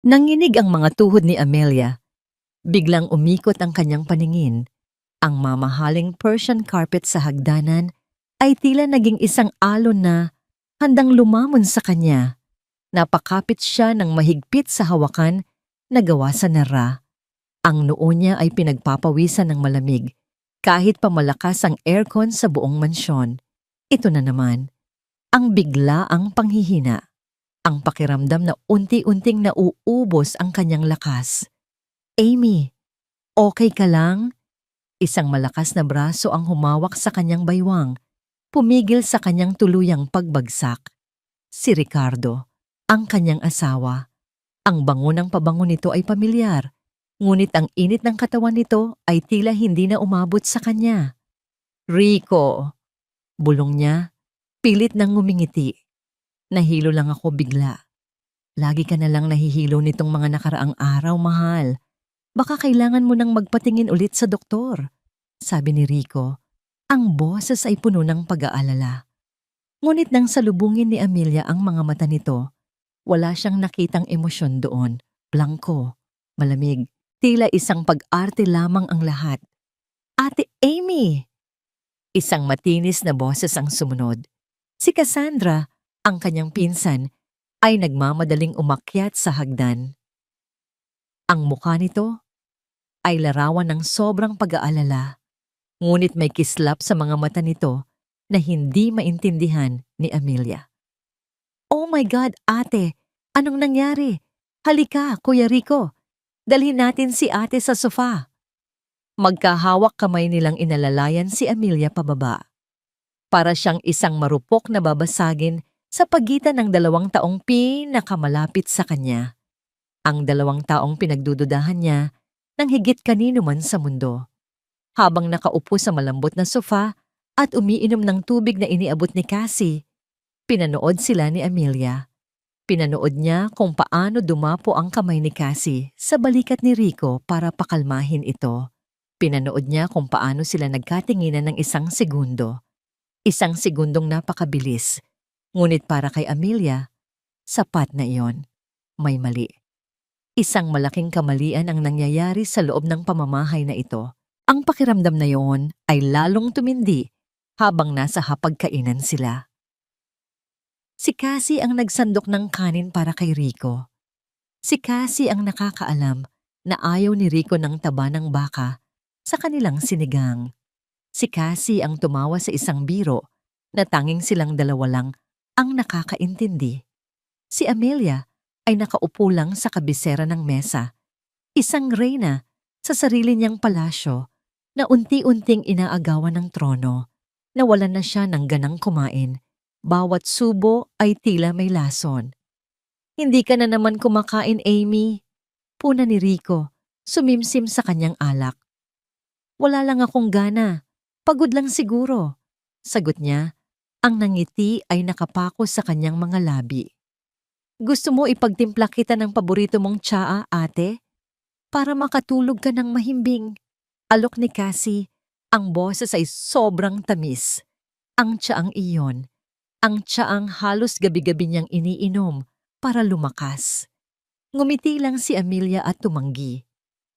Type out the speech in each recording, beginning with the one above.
Nanginig ang mga tuhod ni Amelia. Biglang umikot ang kanyang paningin. Ang mamahaling Persian carpet sa hagdanan ay tila naging isang alon na handang lumamon sa kanya. Napakapit siya ng mahigpit sa hawakan na gawa sa nara. Ang noo niya ay pinagpapawisan ng malamig kahit pa malakas ang aircon sa buong mansyon. Ito na naman, ang bigla ang panghihina. Ang pakiramdam na unti-unting nauubos ang kanyang lakas. Amy, okay ka lang? Isang malakas na braso ang humawak sa kanyang baywang, pumigil sa kanyang tuluyang pagbagsak. Si Ricardo, ang kanyang asawa. Ang bango ng pabango nito ay pamilyar, ngunit ang init ng katawan nito ay tila hindi na umabot sa kanya. Rico, bulong niya, pilit nang ngumingiti. Nahilo lang ako bigla. Lagi ka na lang nahihilo nitong mga nakaraang araw, mahal. Baka kailangan mo nang magpatingin ulit sa doktor, sabi ni Rico. Ang boses ay puno ng pag-aalala. Ngunit nang salubungin ni Amelia ang mga mata nito, wala siyang nakitang emosyon doon. Blanko, malamig, tila isang pag-arte lamang ang lahat. Ate Amy! Isang matinis na boses ang sumunod. Si Cassandra, ang kanyang pinsan, ay nagmamadaling umakyat sa hagdan. Ang mukha nito ay larawan ng sobrang pag-aalala, ngunit may kislap sa mga mata nito na hindi maintindihan ni Amelia. Oh my God, ate! Anong nangyari? Halika, Kuya Rico. Dalhin natin si ate sa sofa. Magkahawak kamay nilang inalalayan si Amelia pababa. Para siyang isang marupok na babasagin sa pagitan ng dalawang taong pinakamalapit sa kanya. Ang dalawang taong pinagdududahan niya ng higit kanino man sa mundo. Habang nakaupo sa malambot na sofa at umiinom ng tubig na iniabot ni Cassie, pinanood sila ni Amelia. Pinanood niya kung paano dumapo ang kamay ni Cassie sa balikat ni Rico para pakalmahin ito. Pinanood niya kung paano sila nagkatinginan ng isang segundo. Isang segundong napakabilis. Ngunit para kay Amelia, sapat na iyon. May mali. Isang malaking kamalian ang nangyayari sa loob ng pamamahay na ito. Ang pakiramdam na iyon ay lalong tumindi habang nasa hapagkainan sila. Si Cassie ang nagsandok ng kanin para kay Rico. Si Cassie ang nakakaalam na ayaw ni Rico ng taba ng baka sa kanilang sinigang. Si Cassie ang tumawa sa isang biro na tanging silang dalawa lang ang nakakaintindi. Si Amelia ay nakaupo lang sa kabisera ng mesa, isang reyna sa sarili niyang palasyo na unti-unting inaagawan ng trono. Nawalan na siya ng ganang kumain. Bawat subo ay tila may lason. Hindi ka na naman kumakain, Amy. Puna ni Rico, sumimsim sa kanyang alak. Wala lang akong gana. Pagod lang siguro. Sagot niya, ang nangiti ay nakapako sa kanyang mga labi. Gusto mo ipagtimpla kita ng paborito mong tsaa, ate? Para makatulog ka ng mahimbing. Alok ni Cassie, ang boses ay sobrang tamis. Ang tsaang iyon, ang tsaang halos gabi-gabi niyang iniinom para lumakas. Ngumiti lang si Amelia at tumanggi.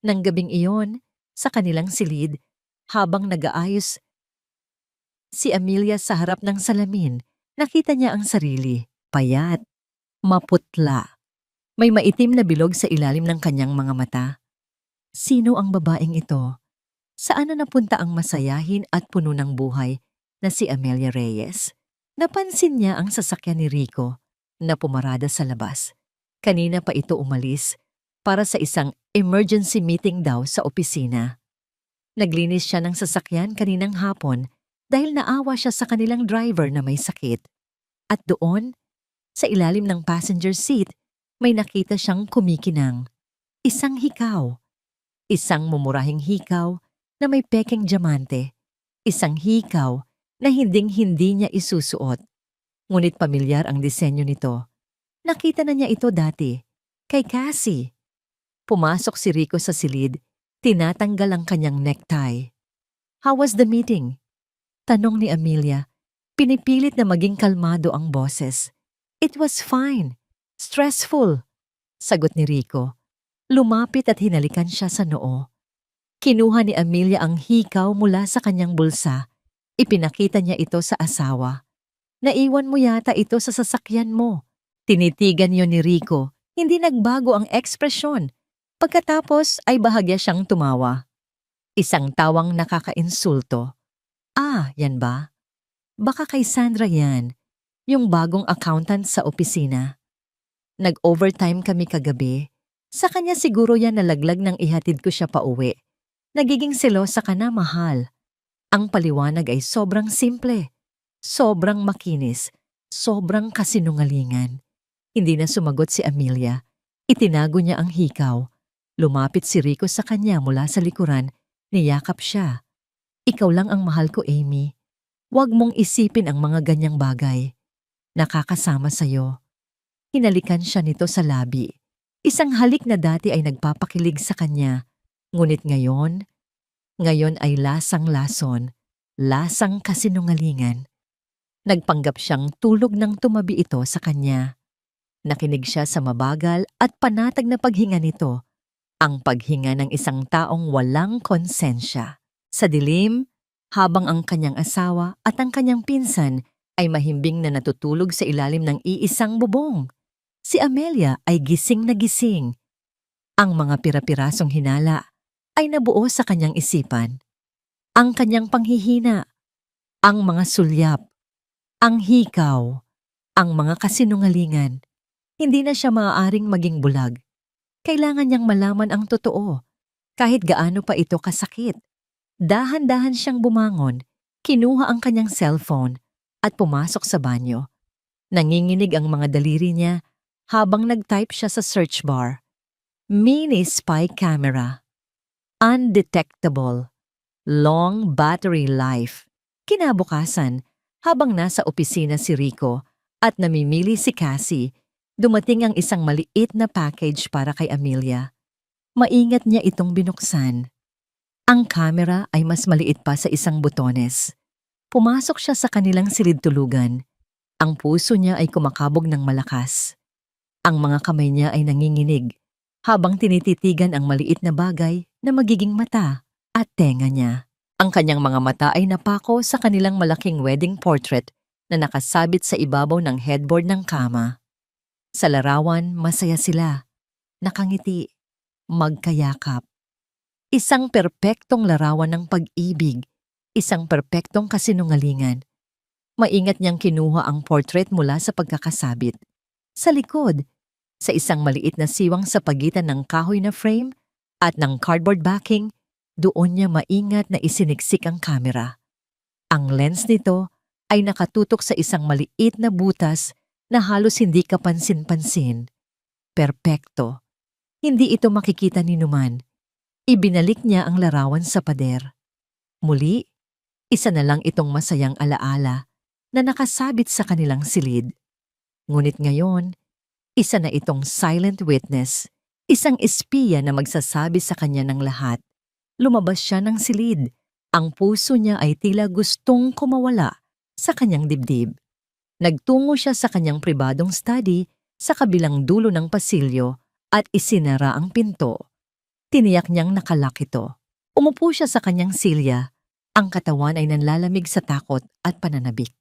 Nang gabing iyon, sa kanilang silid, habang nag-aayos si Amelia sa harap ng salamin, nakita niya ang sarili, payat, maputla. May maitim na bilog sa ilalim ng kanyang mga mata. Sino ang babaeng ito? Saan na napunta ang masayahin at puno ng buhay na si Amelia Reyes? Napansin niya ang sasakyan ni Rico na pumarada sa labas. Kanina pa ito umalis para sa isang emergency meeting daw sa opisina. Naglinis siya ng sasakyan kaninang hapon dahil naawa siya sa kanilang driver na may sakit. At doon, sa ilalim ng passenger seat, may nakita siyang kumikinang. Isang hikaw. Isang mumurahing hikaw na may pekeng diamante. Isang hikaw na hinding-hindi niya isusuot. Ngunit pamilyar ang disenyo nito. Nakita na niya ito dati, kay Cassie. Pumasok si Rico sa silid, tinatanggal ang kanyang necktie. How was the meeting? Tanong ni Amelia. Pinipilit na maging kalmado ang boses. It was fine. Stressful. Sagot ni Rico. Lumapit at hinalikan siya sa noo. Kinuha ni Amelia ang hikaw mula sa kanyang bulsa. Ipinakita niya ito sa asawa. Naiwan mo yata ito sa sasakyan mo. Tinitigan yon ni Rico. Hindi nagbago ang ekspresyon. Pagkatapos ay bahagya siyang tumawa. Isang tawang nakakainsulto. Ah, yan ba? Baka kay Sandra yan, yung bagong accountant sa opisina. Nag-overtime kami kagabi. Sa kanya siguro yan nalaglag nang ihatid ko siya pauwi. Nagiging selosa ka na, mahal. Ang paliwanag ay sobrang simple, sobrang makinis, sobrang kasinungalingan. Hindi na sumagot si Amelia. Itinago niya ang hikaw. Lumapit si Rico sa kanya mula sa likuran, niyakap siya. Ikaw lang ang mahal ko, Amy. Huwag mong isipin ang mga ganyang bagay. Nakakasama sa'yo. Hinalikan siya nito sa labi. Isang halik na dati ay nagpapakilig sa kanya. Ngunit ngayon ay lasang-lason, lasang kasinungalingan. Nagpanggap siyang tulog nang tumabi ito sa kanya. Nakinig siya sa mabagal at panatag na paghinga nito, ang paghinga ng isang taong walang konsensya. Sa dilim, habang ang kanyang asawa at ang kanyang pinsan ay mahimbing na natutulog sa ilalim ng iisang bubong. Si Amelia ay gising na gising. Ang mga pira-pirasong hinala ay nabuo sa kanyang isipan. Ang kanyang panghihina, ang mga sulyap, ang hikaw, ang mga kasinungalingan. Hindi na siya maaaring maging bulag. Kailangan niyang malaman ang totoo, kahit gaano pa ito kasakit. Dahan-dahan siyang bumangon, kinuha ang kanyang cellphone at pumasok sa banyo. Nanginginig ang mga daliri niya habang nag-type siya sa search bar. Mini spy camera. Undetectable. Long battery life. Kinabukasan, habang nasa opisina si Rico at namimili si Cassie, dumating ang isang maliit na package para kay Amelia. Maingat niya itong binuksan. Ang camera ay mas maliit pa sa isang butones. Pumasok siya sa kanilang silid-tulugan. Ang puso niya ay kumakabog ng malakas. Ang mga kamay niya ay nanginginig habang tinititigan ang maliit na bagay na magiging mata at tenga niya. Ang kanyang mga mata ay napako sa kanilang malaking wedding portrait na nakasabit sa ibabaw ng headboard ng kama. Sa larawan, masaya sila. Nakangiti. Magkayakap. Isang perpektong larawan ng pag-ibig. Isang perpektong kasinungalingan. Maingat niyang kinuha ang portrait mula sa pagkakasabit. Sa likod, sa isang maliit na siwang sa pagitan ng kahoy na frame at ng cardboard backing, doon niya maingat na isiniksik ang kamera. Ang lens nito ay nakatutok sa isang maliit na butas na halos hindi kapansin-pansin. Perpekto. Hindi ito makikita ni Numan. Ibinalik niya ang larawan sa pader. Muli, isa na lang itong masayang alaala na nakasabit sa kanilang silid. Ngunit ngayon, isa na itong silent witness, isang espiya na magsasabi sa kanya ng lahat. Lumabas siya ng silid. Ang puso niya ay tila gustong kumawala sa kanyang dibdib. Nagtungo siya sa kanyang pribadong study sa kabilang dulo ng pasilyo at isinara ang pinto. Tiniyak niyang nakalak ito. Umupo siya sa kanyang silya. Ang katawan ay nanlalamig sa takot at pananabik.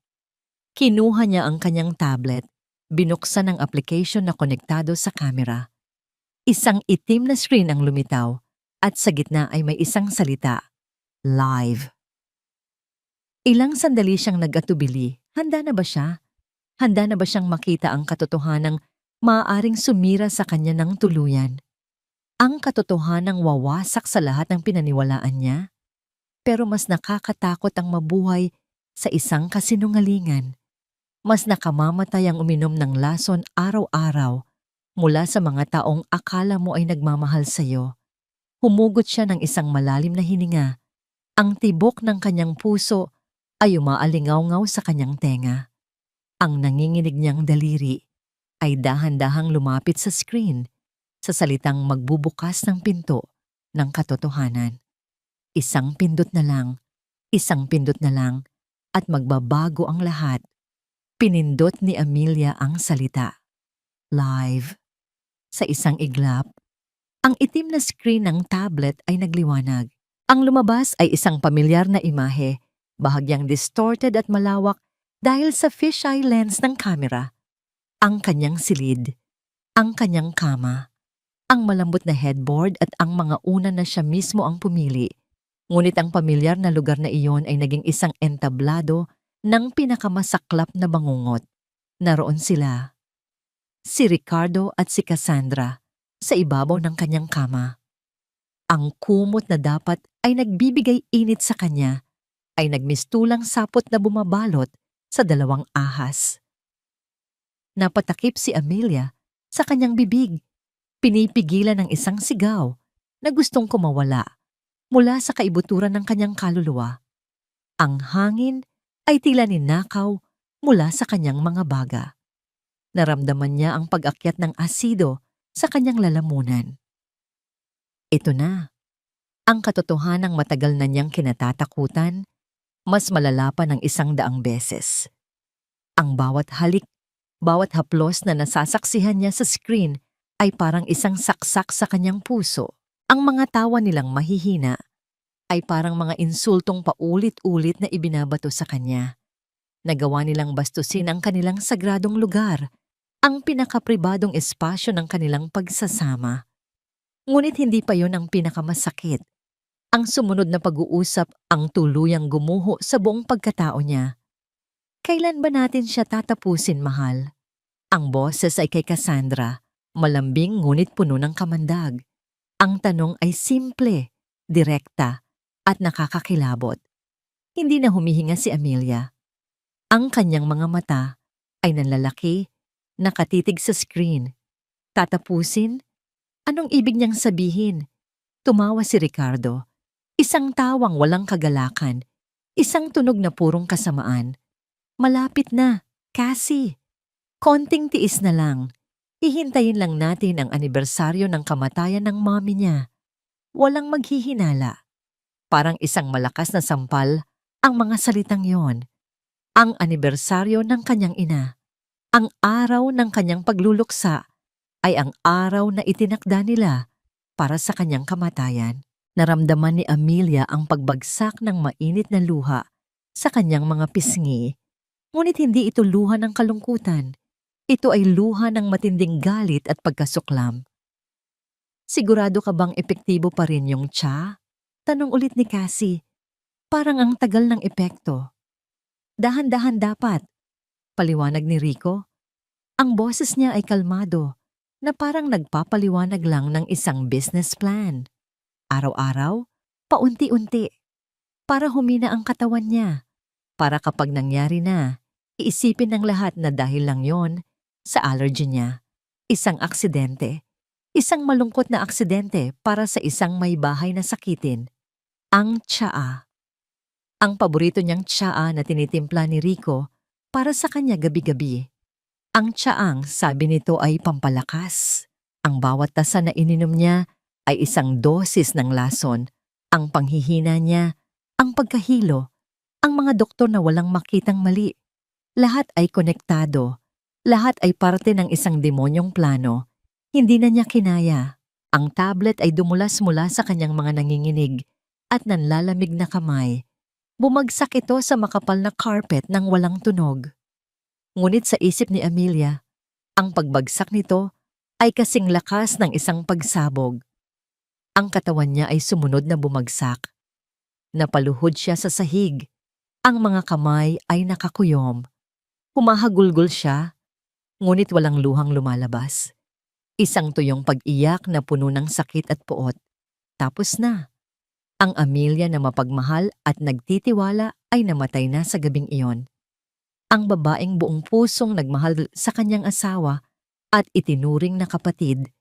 Kinuha niya ang kanyang tablet. Binuksan ang application na konektado sa camera. Isang itim na screen ang lumitaw at sa gitna ay may isang salita. Live. Ilang sandali siyang nag-atubili. Handa na ba siya? Handa na ba siyang makita ang katotohanang maaaring sumira sa kanya ng tuluyan? Ang katotohanang wawasak sa lahat ng pinaniwalaan niya? Pero mas nakakatakot ang mabuhay sa isang kasinungalingan. Mas nakamamatay ang uminom ng lason araw-araw mula sa mga taong akala mo ay nagmamahal sa iyo. Humugot siya ng isang malalim na hininga. Ang tibok ng kanyang puso ay umaalingaw-ngaw sa kanyang tenga. Ang nanginginig niyang daliri ay dahan-dahang lumapit sa screen sa salitang magbubukas ng pinto ng katotohanan. Isang pindot na lang at magbabago ang lahat. Pinindot ni Amelia ang salita. Live. Sa isang iglap, ang itim na screen ng tablet ay nagliwanag. Ang lumabas ay isang pamilyar na imahe, bahagyang distorted at malawak dahil sa fisheye lens ng kamera. Ang kanyang silid, ang kanyang kama, ang malambot na headboard at ang mga una na siya mismo ang pumili. Ngunit ang pamilyar na lugar na iyon ay naging isang entablado ng pinakamasaklap na bangungot. Naroon sila, si Ricardo at si Cassandra, sa ibabaw ng kanyang kama. Ang kumot na dapat ay nagbibigay init sa kanya ay nagmistulang sapot na bumabalot sa dalawang ahas. Napatakip si Amelia sa kanyang bibig, pinipigilan ng isang sigaw na gustong kumawala mula sa kaibuturan ng kanyang kaluluwa. Ang hangin ay tila ninakaw mula sa kanyang mga baga. Naramdaman niya ang pag-akyat ng asido sa kanyang lalamunan. Ito na, ang katotohanang matagal na niyang kinatatakutan, mas malala pa ng 100 beses. Ang bawat halik, bawat haplos na nasasaksihan niya sa screen ay parang isang saksak sa kanyang puso. Ang mga tawa nilang mahihina ay parang mga insultong paulit-ulit na ibinabato sa kanya. Nagawa nilang bastusin ang kanilang sagradong lugar, ang pinakapribadong espasyo ng kanilang pagsasama. Ngunit hindi pa yon ang pinakamasakit. Ang sumunod na pag-uusap ang tuluyang gumuho sa buong pagkatao niya. Kailan ba natin siya tatapusin, mahal? Ang boses ay kay Cassandra, malambing ngunit puno ng kamandag. Ang tanong ay simple, direkta, at nakakakilabot. Hindi na humihinga si Amelia. Ang kanyang mga mata ay nanlalaki, nakatitig sa screen. Tatapusin? Anong ibig niyang sabihin? Tumawa si Ricardo. Isang tawang walang kagalakan. Isang tunog na purong kasamaan. Malapit na, Cassie. Konting tiis na lang. Hihintayin lang natin ang anibersaryo ng kamatayan ng mommy niya. Walang maghihinala. Parang isang malakas na sampal ang mga salitang yon. Ang anibersaryo ng kanyang ina. Ang araw ng kanyang pagluluksa ay ang araw na itinakda nila para sa kanyang kamatayan. Naramdaman ni Amelia ang pagbagsak ng mainit na luha sa kanyang mga pisngi. Ngunit hindi ito luha ng kalungkutan. Ito ay luha ng matinding galit at pagkasuklam. Sigurado ka bang epektibo pa rin yung tsa? Tanong ulit ni Cassie. Parang ang tagal ng epekto. Dahan-dahan dapat. Paliwanag ni Rico. Ang boses niya ay kalmado, na parang nagpapaliwanag lang ng isang business plan. Araw-araw, paunti-unti. Para humina ang katawan niya. Para kapag nangyari na, iisipin ng lahat na dahil lang yon sa allergy niya. Isang aksidente. Isang malungkot na aksidente para sa isang may bahay na sakitin. Ang tsaa. Ang paborito niyang tsaa na tinitimpla ni Rico para sa kanya gabi-gabi. Ang tsaang sabi nito ay pampalakas. Ang bawat tasa na ininom niya ay isang dosis ng lason. Ang panghihina niya, ang pagkahilo, ang mga doktor na walang makitang mali. Lahat ay konektado. Lahat ay parte ng isang demonyong plano. Hindi na niya kinaya. Ang tablet ay dumulas mula sa kanyang mga nanginginig at nanlalamig na kamay. Bumagsak ito sa makapal na carpet ng walang tunog. Ngunit sa isip ni Amelia, ang pagbagsak nito ay kasing lakas ng isang pagsabog. Ang katawan niya ay sumunod na bumagsak. Napaluhod siya sa sahig. Ang mga kamay ay nakakuyom. Humahagulgol siya, ngunit walang luhang lumalabas. Isang tuyong pag-iyak na puno ng sakit at puot. Tapos na. Ang Amelia na mapagmahal at nagtitiwala ay namatay na sa gabing iyon. Ang babaeng buong pusong nagmahal sa kanyang asawa at itinuring na kapatid,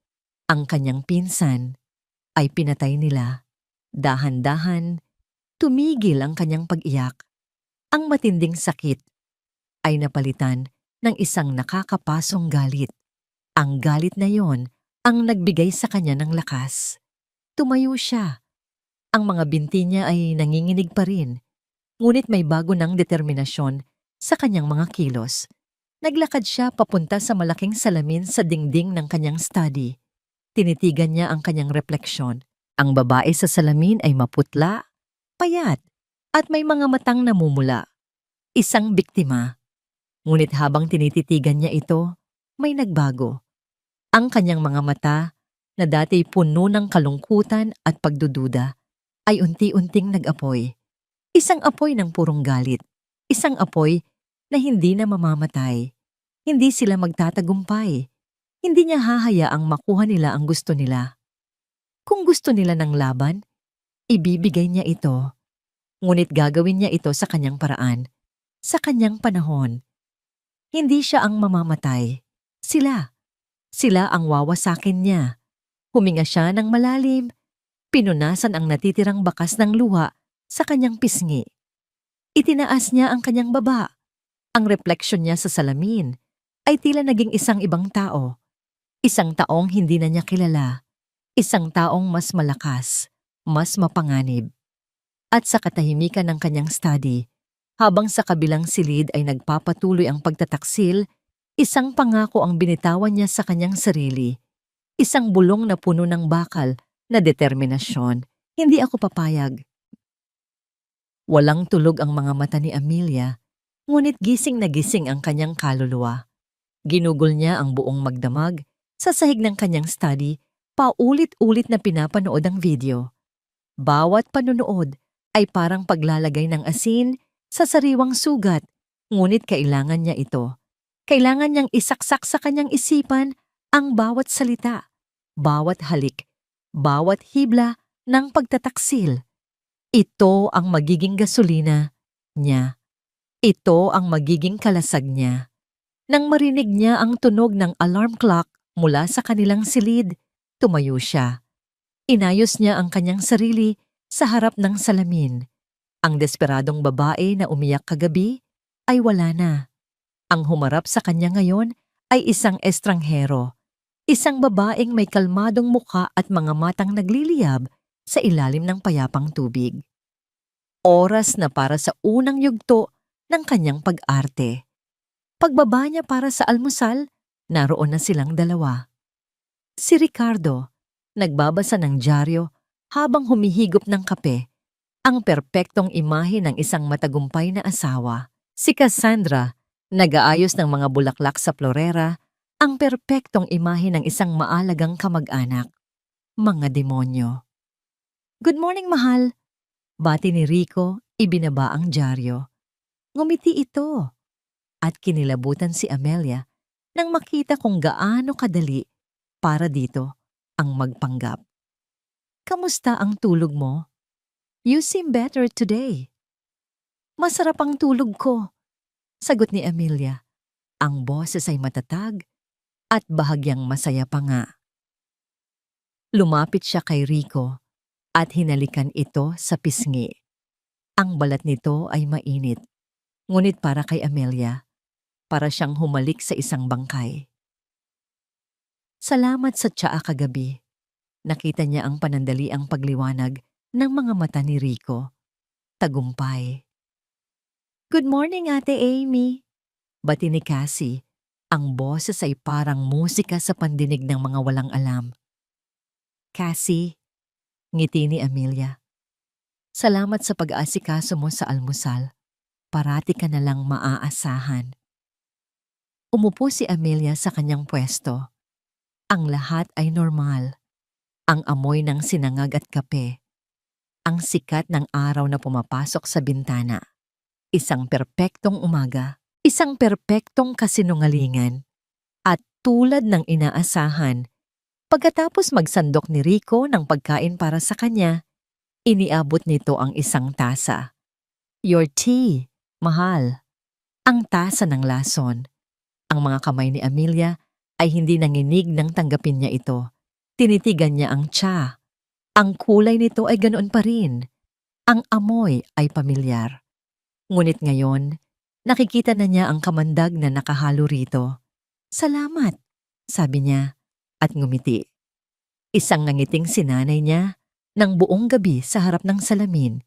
ang kanyang pinsan, ay pinatay nila. Dahan-dahan, tumigil ang kanyang pag-iyak. Ang matinding sakit ay napalitan ng isang nakakapasong galit. Ang galit na yon ang nagbigay sa kanya ng lakas. Tumayo siya. Ang mga binti niya ay nanginginig pa rin, ngunit may bago ng determinasyon sa kanyang mga kilos. Naglakad siya papunta sa malaking salamin sa dingding ng kanyang study. Tinitigan niya ang kanyang refleksyon. Ang babae sa salamin ay maputla, payat, at may mga matang namumula. Isang biktima. Ngunit habang tinititigan niya ito, may nagbago. Ang kanyang mga mata, na dati puno ng kalungkutan at pagdududa, ay unti-unting nag-apoy. Isang apoy ng purong galit. Isang apoy na hindi na mamamatay. Hindi sila magtatagumpay. Hindi niya hahayaang makuha nila ang gusto nila. Kung gusto nila ng laban, ibibigay niya ito. Ngunit gagawin niya ito sa kanyang paraan, sa kanyang panahon. Hindi siya ang mamamatay. Sila. Sila ang wawasakin niya. Huminga siya ng malalim. Pinunasan ang natitirang bakas ng luha sa kanyang pisngi. Itinaas niya ang kanyang baba. Ang refleksyon niya sa salamin ay tila naging isang ibang tao. Isang taong hindi na niya kilala. Isang taong mas malakas, mas mapanganib. At sa katahimikan ng kanyang study, habang sa kabilang silid ay nagpapatuloy ang pagtataksil, isang pangako ang binitawan niya sa kanyang sarili. Isang bulong na puno ng bakal na determinasyon. Hindi ako papayag. Walang tulog ang mga mata ni Amelia, ngunit gising na gising ang kanyang kaluluwa. Ginugol niya ang buong magdamag sa sahig ng kanyang study, paulit-ulit na pinapanood ang video. Bawat panunood ay parang paglalagay ng asin sa sariwang sugat, ngunit kailangan niya ito. Kailangan niyang isaksak sa kanyang isipan ang bawat salita, bawat halik, bawat hibla ng pagtataksil. Ito ang magiging gasolina niya. Ito ang magiging kalasag niya. Nang marinig niya ang tunog ng alarm clock mula sa kanilang silid, tumayo siya. Inayos niya ang kanyang sarili sa harap ng salamin. Ang desperadong babae na umiyak kagabi ay wala na. Ang humarap sa kanya ngayon ay isang estranghero. Isang babaeng may kalmadong mukha at mga matang nagliliyab sa ilalim ng payapang tubig. Oras na para sa unang yugto ng kanyang pag-arte. Pagbaba niya para sa almusal, naroon na silang dalawa. Si Ricardo, nagbabasa ng dyaryo habang humihigop ng kape, ang perpektong imahe ng isang matagumpay na asawa. Si Cassandra, nag-aayos ng mga bulaklak sa florera, ang perpektong imahe ng isang maalagang kamag-anak. Mga demonyo. Good morning, mahal. Bati ni Rico, ibinaba ang dyaryo. Ngumiti ito. At kinilabutan si Amelia nang makita kung gaano kadali para dito ang magpanggap. Kamusta ang tulog mo? You seem better today. Masarap ang tulog ko, sagot ni Amelia. Ang boses ay matatag at bahagyang masaya pa nga. Lumapit siya kay Rico at hinalikan ito sa pisngi. Ang balat nito ay mainit, ngunit para kay Amelia, para siyang humalik sa isang bangkay. Salamat sa tsaa kagabi. Nakita niya ang panandaliang pagliwanag ng mga mata ni Rico. Tagumpay. Good morning, Ate Amy. Bati ni Cassie. Ang boses ay parang musika sa pandinig ng mga walang alam. Cassie, ngiti ni Amelia. Salamat sa pag-aasikaso mo sa almusal. Parati ka na lang maaasahan. Umupo si Amelia sa kanyang pwesto. Ang lahat ay normal. Ang amoy ng sinangag at kape. Ang sikat ng araw na pumapasok sa bintana. Isang perpektong umaga. Isang perpektong kasinungalingan. At tulad ng inaasahan, pagkatapos magsandok ni Rico ng pagkain para sa kanya, iniabot nito ang isang tasa. Your tea, mahal. Ang tasa ng lason. Ang mga kamay ni Amelia ay hindi nanginig nang tanggapin niya ito. Tinitigan niya ang tsa. Ang kulay nito ay ganoon pa rin. Ang amoy ay pamilyar. Ngunit ngayon, nakikita na niya ang kamandag na nakahalo rito. Salamat, sabi niya at ngumiti. Isang nangiting sinanay niya ng buong gabi sa harap ng salamin.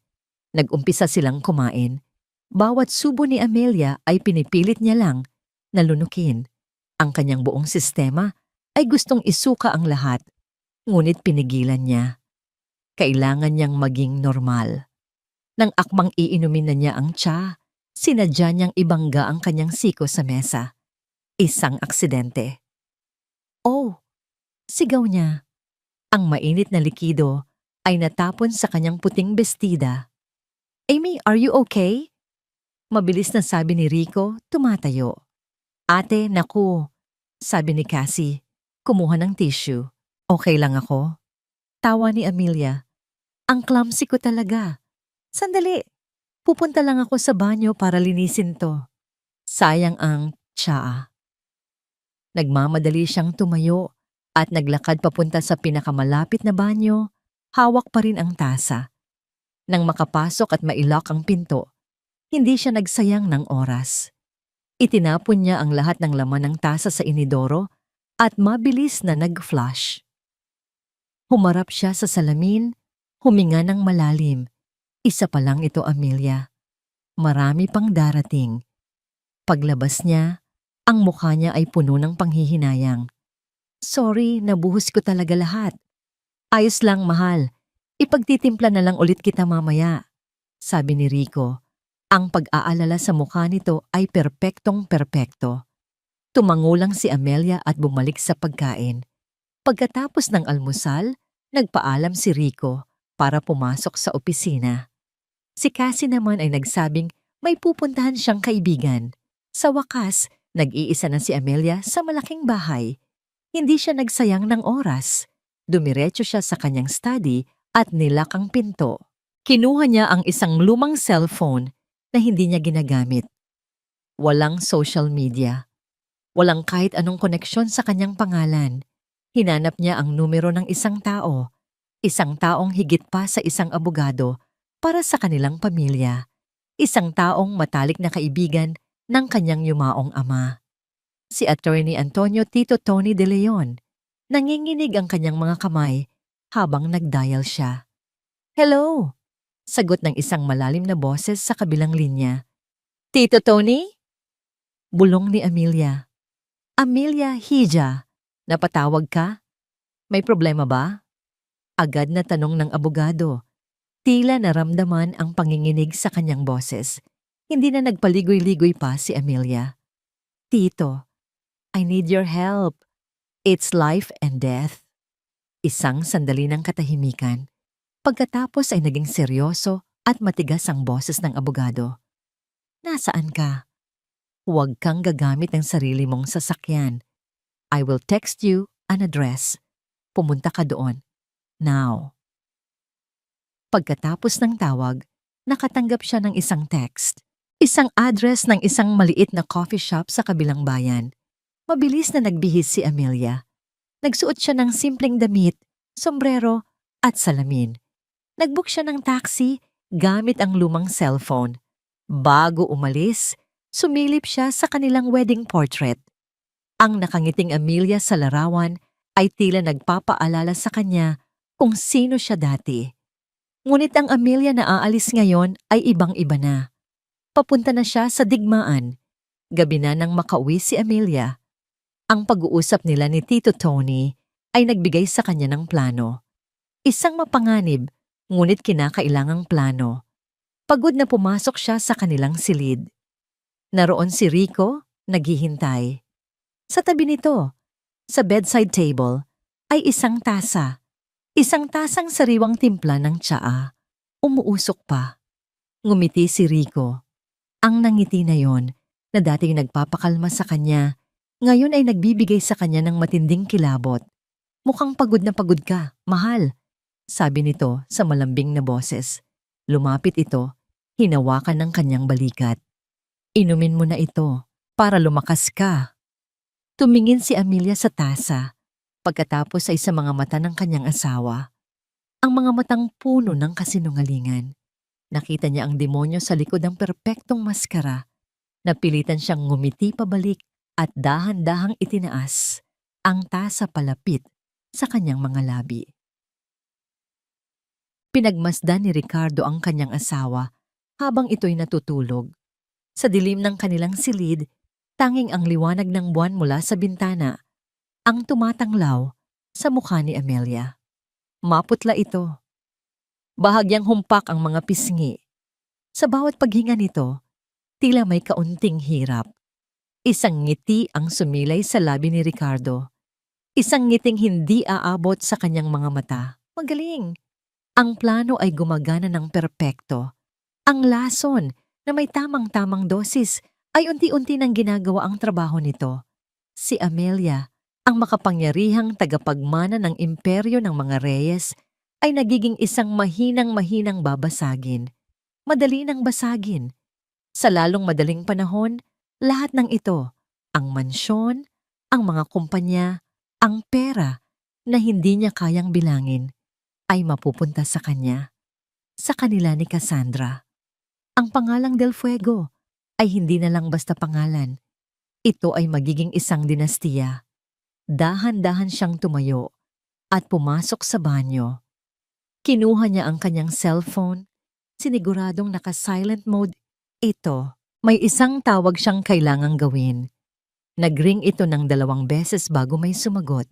Nag-umpisa silang kumain. Bawat subo ni Amelia ay pinipilit niya lang na lunukin. Ang kanyang buong sistema ay gustong isuka ang lahat. Ngunit pinigilan niya. Kailangan niyang maging normal. Nang akmang iinumin na niya ang tsa, sinadya niyang ibangga ang kanyang siko sa mesa. Isang aksidente. Oh! Sigaw niya. Ang mainit na likido ay natapon sa kanyang puting bestida. Amy, are you okay? Mabilis na sabi ni Rico, tumatayo. Ate, naku, sabi ni Cassie, kumuha ng tissue. Okay lang ako? Tawa ni Amelia. Ang clumsy ko talaga. Sandali, pupunta lang ako sa banyo para linisin to. Sayang ang tsaa. Nagmamadali siyang tumayo at naglakad papunta sa pinakamalapit na banyo, hawak pa rin ang tasa. Nang makapasok at mailak ang pinto, hindi siya nagsayang ng oras. Itinapon niya ang lahat ng laman ng tasa sa inidoro at mabilis na nag-flush. Humarap siya sa salamin, huminga ng malalim. Isa pa lang ito, Amelia. Marami pang darating. Paglabas niya, ang mukha niya ay puno ng panghihinayang. Sorry, nabuhos ko talaga lahat. Ayos lang, mahal. Ipagtitimpla na lang ulit kita mamaya, sabi ni Rico. Ang pag-aalala sa mukha nito ay perpektong-perpekto. Tumango lang si Amelia at bumalik sa pagkain. Pagkatapos ng almusal, nagpaalam si Rico para pumasok sa opisina. Si Cassie naman ay nagsabing may pupuntahan siyang kaibigan. Sa wakas, nag-iisa na si Amelia sa malaking bahay. Hindi siya nagsayang ng oras. Dumiretso siya sa kanyang study at nilak ang pinto. Kinuha niya ang isang lumang cellphone na hindi niya ginagamit. Walang social media. Walang kahit anong koneksyon sa kanyang pangalan. Hinanap niya ang numero ng isang taong higit pa sa isang abogado para sa kanilang pamilya, isang taong matalik na kaibigan ng kanyang yumaong ama. Si Attorney Antonio Tito Tony De Leon. Nanginginig ang kanyang mga kamay habang nagdial siya. Hello! Sagot ng isang malalim na boses sa kabilang linya. Tito Tony? Bulong ni Amelia. Amelia Hija, napatawag ka? May problema ba? Agad na tanong ng abogado. Tila naramdaman ang panginginig sa kanyang boses. Hindi na nagpaligoy-ligoy pa si Amelia. Tito, I need your help. It's life and death. Isang sandali ng katahimikan. Pagkatapos ay naging seryoso at matigas ang boses ng abogado. Nasaan ka? Huwag kang gagamit ng sarili mong sasakyan. I will text you an address. Pumunta ka doon. Now. Pagkatapos ng tawag, nakatanggap siya ng isang text. Isang address ng isang maliit na coffee shop sa kabilang bayan. Mabilis na nagbihis si Amelia. Nagsuot siya ng simpleng damit, sombrero at salamin. Nagbook siya ng taxi gamit ang lumang cellphone. Bago umalis, sumilip siya sa kanilang wedding portrait. Ang nakangiting Amelia sa larawan ay tila nagpapaalala sa kanya kung sino siya dati. Ngunit ang Amelia na aalis ngayon ay ibang-iba na. Papunta na siya sa digmaan. Gabi na nang makauwi si Amelia. Ang pag-uusap nila ni Tito Tony ay nagbigay sa kanya ng plano. Isang mapanganib, ngunit kinakailangang plano. Pagod na pumasok siya sa kanilang silid. Naroon si Rico, naghihintay. Sa tabi nito, sa bedside table, ay isang tasa. Isang tasang sariwang timpla ng tsaa. Umuusok pa. Ngumiti si Rico. Ang nangiti na yon, na dating nagpapakalma sa kanya, ngayon ay nagbibigay sa kanya ng matinding kilabot. Mukhang pagod na pagod ka, mahal, sabi nito sa malambing na boses. Lumapit ito, hinawakan ng kanyang balikat. Inumin mo na ito para lumakas ka. Tumingin si Amelia sa tasa, pagkatapos ay sa mga mata ng kanyang asawa. Ang mga matang puno ng kasinungalingan. Nakita niya ang demonyo sa likod ng perpektong maskara. Napilitan siyang ngumiti pabalik at dahan-dahang itinaas ang tasa palapit sa kanyang mga labi. Pinagmasdan ni Ricardo ang kanyang asawa habang ito'y natutulog. Sa dilim ng kanilang silid, tanging ang liwanag ng buwan mula sa bintana ang tumatanglaw sa mukha ni Amelia. Maputla ito. Bahagyang humpak ang mga pisngi. Sa bawat paghinga nito, tila may kaunting hirap. Isang ngiti ang sumilay sa labi ni Ricardo. Isang ngiting hindi aabot sa kanyang mga mata. Magaling! Ang plano ay gumagana ng perpekto. Ang lason na may tamang-tamang dosis ay unti-unti nang ginagawa ang trabaho nito. Si Amelia, ang makapangyarihang tagapagmana ng imperyo ng mga Reyes, ay nagiging isang mahinang-mahinang babasagin. Madali nang basagin. Sa lalong madaling panahon, lahat ng ito, ang mansyon, ang mga kumpanya, ang pera na hindi niya kayang bilangin, ay mapupunta sa kanya, sa kanila ni Cassandra. Ang pangalang Del Fuego ay hindi na lang basta pangalan. Ito ay magiging isang dinastiya. Dahan-dahan siyang tumayo at pumasok sa banyo. Kinuha niya ang kanyang cellphone, siniguradong naka-silent mode. Ito, may isang tawag siyang kailangang gawin. Nagring ito ng 2 beses bago may sumagot.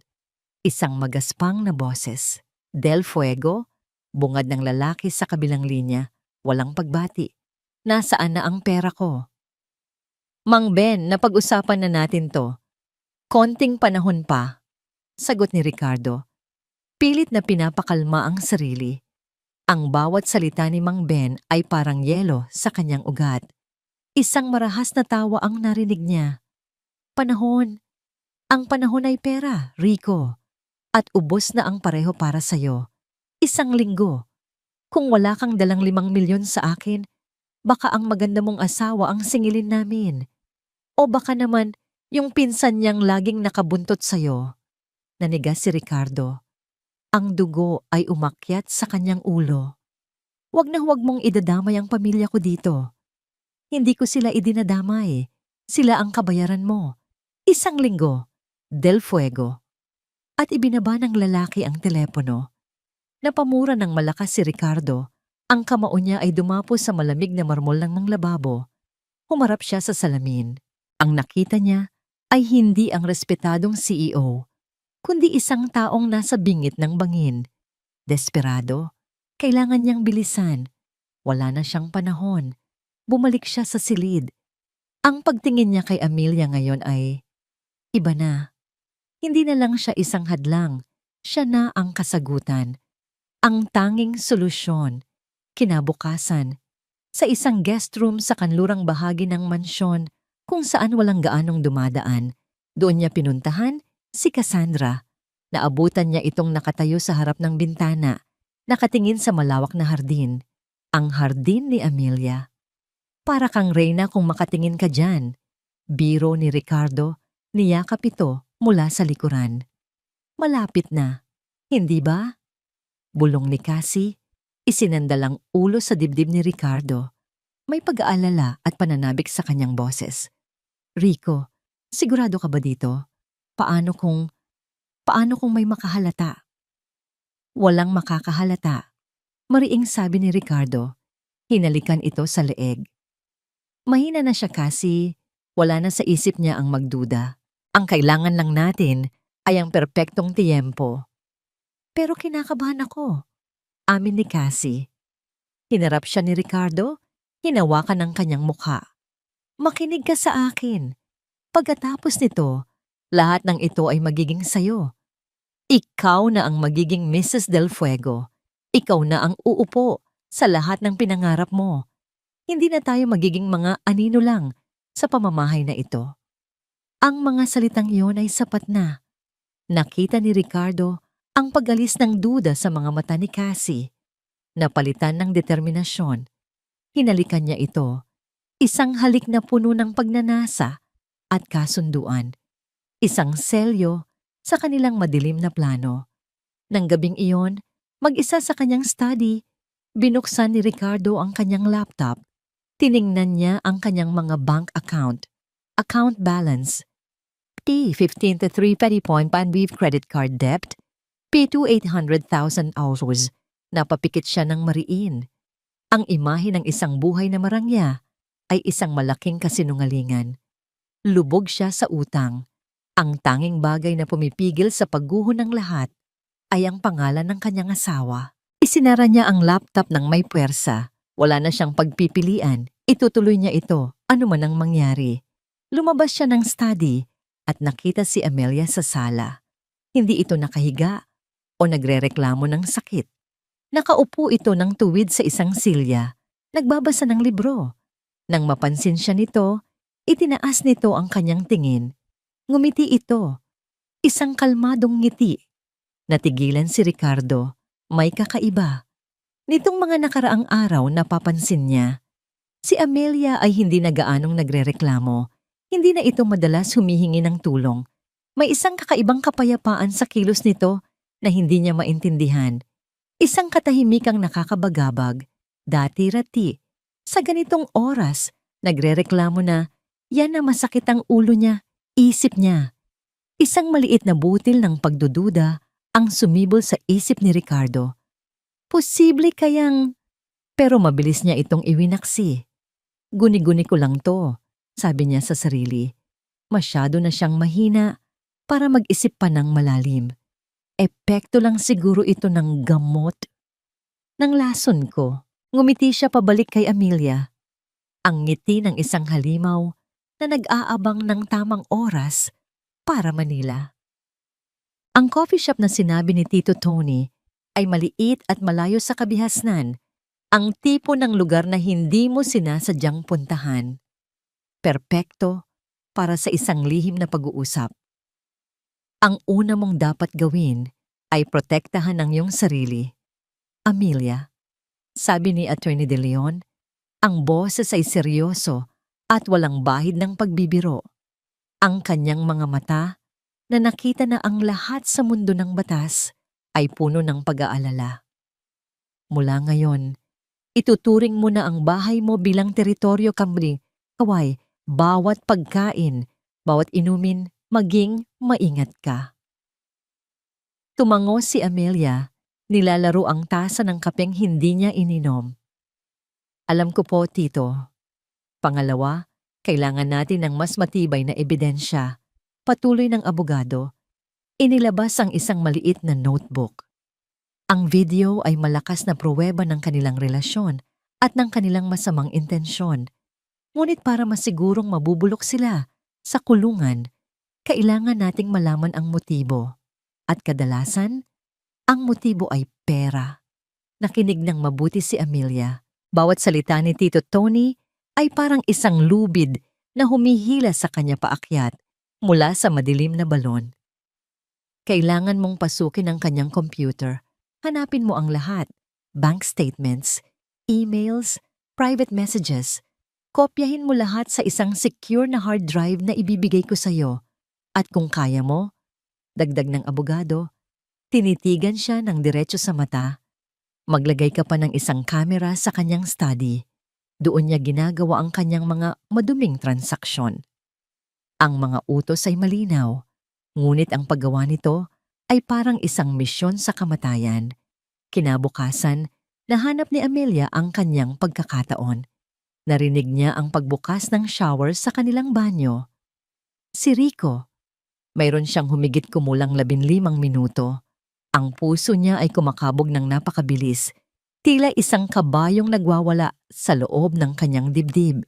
Isang magaspang na boses. Del Fuego, bungad ng lalaki sa kabilang linya, walang pagbati. Nasaan na ang pera ko? Mang Ben, napag-usapan na natin to. Konting panahon pa, sagot ni Ricardo. Pilit na pinapakalma ang sarili. Ang bawat salita ni Mang Ben ay parang yelo sa kanyang ugat. Isang marahas na tawa ang narinig niya. Panahon. Ang panahon ay pera, Rico. At ubos na ang pareho para sa'yo. 1 linggo. Kung wala kang dalang 5 milyon sa akin, baka ang maganda mong asawa ang singilin namin. O baka naman yung pinsan niyang laging nakabuntot sa'yo. Nanigas si Ricardo. Ang dugo ay umakyat sa kanyang ulo. Huwag na huwag mong idadamay ang pamilya ko dito. Hindi ko sila idinadamay. Sila ang kabayaran mo. 1 linggo. Del Fuego. At ibinaba ng lalaki ang telepono. Napamura ng malakas si Ricardo. Ang kamao niya ay dumapo sa malamig na marmol ng lababo. Humarap siya sa salamin. Ang nakita niya ay hindi ang respetadong CEO, kundi isang taong nasa bingit ng bangin. Desperado, kailangan niyang bilisan. Wala na siyang panahon. Bumalik siya sa silid. Ang pagtingin niya kay Amelia ngayon ay iba na. Hindi na lang siya isang hadlang. Siya na ang kasagutan. Ang tanging solusyon. Kinabukasan, sa isang guest room sa kanlurang bahagi ng mansyon kung saan walang gaanong dumadaan, doon niya pinuntahan si Cassandra. Naabutan niya itong nakatayo sa harap ng bintana, nakatingin sa malawak na hardin. Ang hardin ni Amelia. Para kang reyna kung makatingin ka dyan. Biro ni Ricardo, niyakap ito mula sa likuran. Malapit na, hindi ba? Bulong ni Cassie, isinandalang ulo sa dibdib ni Ricardo. May pag-aalala at pananabik sa kanyang boses. Rico, sigurado ka ba dito? Paano kung may makahalata? Walang makakahalata. Mariing sabi ni Ricardo. Hinalikan ito sa leeg. Mahina na siya kasi wala na sa isip niya ang magduda. Ang kailangan lang natin ay ang perpektong tiyempo. Pero kinakabahan ako. Amin ni Cassie. Hinarap siya ni Ricardo, hinawakan ang kanyang mukha. Makinig ka sa akin. Pagkatapos nito, lahat ng ito ay magiging sayo. Ikaw na ang magiging Mrs. Del Fuego. Ikaw na ang uupo sa lahat ng pinangarap mo. Hindi na tayo magiging mga anino lang sa pamamahay na ito. Ang mga salitang iyon ay sapat na. Nakita ni Ricardo ang pag-alis ng duda sa mga mata ni Cassie. Napalitan ng determinasyon. Hinalikan niya ito. Isang halik na puno ng pagnanasa at kasunduan. Isang selyo sa kanilang madilim na plano. Nang gabing iyon, mag-isa sa kanyang study, binuksan ni Ricardo ang kanyang laptop. Tiningnan niya ang kanyang mga bank account balance, P15 to 3 petty point panweave credit card debt, P2 800,000 hours. Napapikit siya ng mariin. Ang imahe ng isang buhay na marangya ay isang malaking kasinungalingan. Lubog siya sa utang. Ang tanging bagay na pumipigil sa pagguho ng lahat ay ang pangalan ng kanyang asawa. Isinara niya ang laptop ng may puwersa. Wala na siyang pagpipilian. Itutuloy niya ito, ano man ang mangyari. Lumabas siya ng study at nakita si Amelia sa sala. Hindi ito nakahiga o nagrereklamo ng sakit. Nakaupo ito ng tuwid sa isang silya, nagbabasa ng libro. Nang mapansin siya nito, itinaas nito ang kanyang tingin. Ngumiti ito, isang kalmadong ngiti. Natigilan si Ricardo, may kakaiba. Nitong mga nakaraang araw napapansin niya, si Amelia ay hindi na gaanong nagrereklamo. Hindi na ito madalas humihingi ng tulong. May isang kakaibang kapayapaan sa kilos nito na hindi niya maintindihan. Isang katahimikang nakakabagabag, dati-rati. Sa ganitong oras, nagrereklamo na, yan na masakit ang ulo niya, isip niya. Isang maliit na butil ng pagdududa ang sumibol sa isip ni Ricardo. Posible kayang... Pero mabilis niya itong iwinaksi. Guni-guni ko lang to, sabi niya sa sarili. Masyado na siyang mahina para mag-isip pa ng malalim. Epekto lang siguro ito ng gamot. Nang lason ko, ngumiti siya pabalik kay Amelia. Ang ngiti ng isang halimaw na nag-aabang ng tamang oras para Manila. Ang coffee shop na sinabi ni Tito Tony ay maliit at malayo sa kabihasnan, ang tipo ng lugar na hindi mo sinasadyang puntahan. Perpekto para sa isang lihim na pag-uusap. Ang una mong dapat gawin ay protektahan ang iyong sarili. Amelia, sabi ni Attorney De Leon, ang boses ay seryoso at walang bahid ng pagbibiro. Ang kanyang mga mata na nakita na ang lahat sa mundo ng batas ay puno ng pag-aalala. Mula ngayon, ituturing mo na ang bahay mo bilang teritoryo kaway, bawat pagkain, bawat inumin, maging maingat ka. Tumango si Amelia, nilalaro ang tasa ng kapeng hindi niya ininom. Alam ko po, Tito. Pangalawa, kailangan natin ng mas matibay na ebidensya. Patuloy ng abogado, inilabas ang isang maliit na notebook. Ang video ay malakas na pruweba ng kanilang relasyon at ng kanilang masamang intensyon. Ngunit para masigurong mabubulok sila sa kulungan, kailangan nating malaman ang motibo. At kadalasan, ang motibo ay pera. Nakinig ng mabuti si Amelia. Bawat salita ni Tito Tony ay parang isang lubid na humihila sa kanya paakyat mula sa madilim na balon. Kailangan mong pasukin ang kanyang computer. Hanapin mo ang lahat. Bank statements, emails, private messages. Kopyahin mo lahat sa isang secure na hard drive na ibibigay ko sa iyo. At kung kaya mo, dagdag ng abogado, tinitigan siya ng diretso sa mata. Maglagay ka pa ng isang kamera sa kanyang study. Doon niya ginagawa ang kanyang mga maduming transaksyon. Ang mga utos ay malinaw, ngunit ang paggawa nito ay parang isang misyon sa kamatayan. Kinabukasan, nahanap ni Amelia ang kanyang pagkakataon. Narinig niya ang pagbukas ng shower sa kanilang banyo. Si Rico. Mayroon siyang humigit kumulang 15 minuto. Ang puso niya ay kumakabog ng napakabilis, tila isang kabayong nagwawala sa loob ng kanyang dibdib.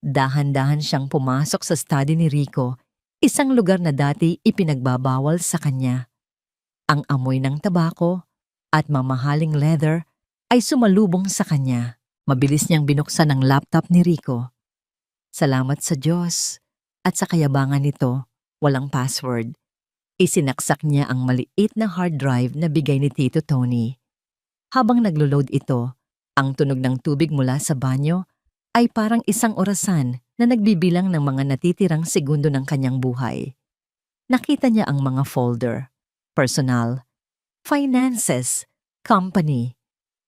Dahan-dahan siyang pumasok sa study ni Rico, isang lugar na dati ipinagbabawal sa kanya. Ang amoy ng tabako at mamahaling leather ay sumalubong sa kanya. Mabilis niyang binuksan ang laptop ni Rico. Salamat sa Diyos at sa kayabangan nito, walang password. Isinaksak niya ang maliit na hard drive na bigay ni Tito Tony. Habang naglo-load ito, ang tunog ng tubig mula sa banyo ay parang isang orasan na nagbibilang ng mga natitirang segundo ng kanyang buhay. Nakita niya ang mga folder, personal, finances, company.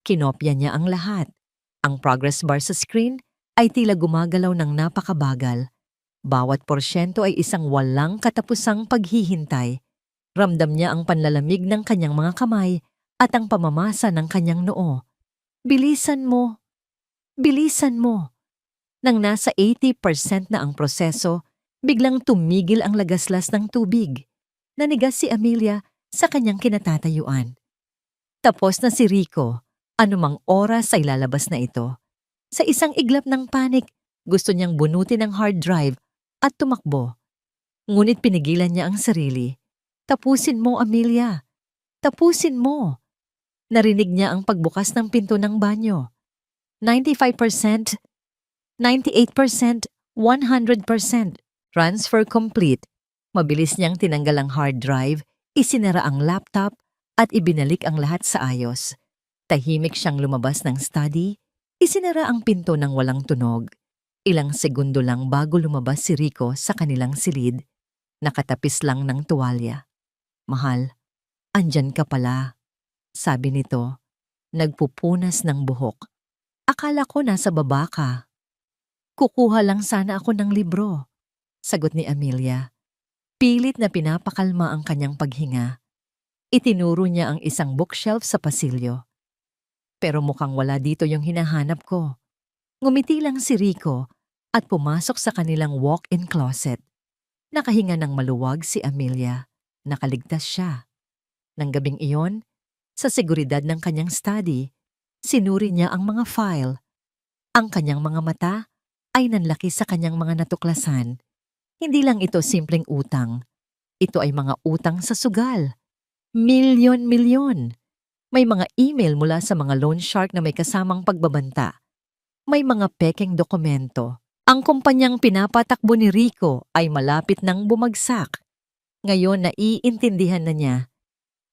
Kinopya niya ang lahat. Ang progress bar sa screen ay tila gumagalaw ng napakabagal. Bawat porsyento ay isang walang katapusang paghihintay. Ramdam niya ang panlalamig ng kanyang mga kamay at ang pamamasa ng kanyang noo. Bilisan mo! Bilisan mo! Nang nasa 80% na ang proseso, Biglang tumigil ang lagaslas ng tubig. Nanigas si Amelia sa kanyang kinatatayuan. Tapos na si Rico. Anumang oras ay lalabas na ito. Sa isang iglap ng panik, gusto niyang bunutin ang hard drive at tumakbo. Ngunit pinigilan niya ang sarili. Tapusin mo, Amelia. Tapusin mo. Narinig niya ang pagbukas ng pinto ng banyo. 95%, 98%, 100%. Transfer complete. Mabilis niyang tinanggal ang hard drive, isinara ang laptop, at ibinalik ang lahat sa ayos. Tahimik siyang lumabas ng study, isinara ang pinto ng walang tunog. Ilang segundo lang bago lumabas si Rico sa kanilang silid, nakatapis lang ng tuwalya. Mahal, andyan ka pala, sabi nito, nagpupunas ng buhok. Akala ko nasa baba ka. Kukuha lang sana ako ng libro, sagot ni Amelia. Pilit na pinapakalma ang kanyang paghinga. Itinuro niya ang isang bookshelf sa pasilyo. Pero mukhang wala dito yung hinahanap ko. Ngumiti lang si Rico at pumasok sa kanilang walk-in closet. Nakahinga ng maluwag si Amelia. Nakaligtas siya. Nang gabing iyon, sa seguridad ng kanyang study, sinuri niya ang mga file. Ang kanyang mga mata ay nanlaki sa kanyang mga natuklasan. Hindi lang ito simpleng utang. Ito ay mga utang sa sugal. Milyon-milyon. May mga email mula sa mga loan shark na may kasamang pagbabanta. May mga pekeng dokumento. Ang kumpanyang pinapatakbo ni Rico ay malapit nang bumagsak. Ngayon naiintindihan na niya.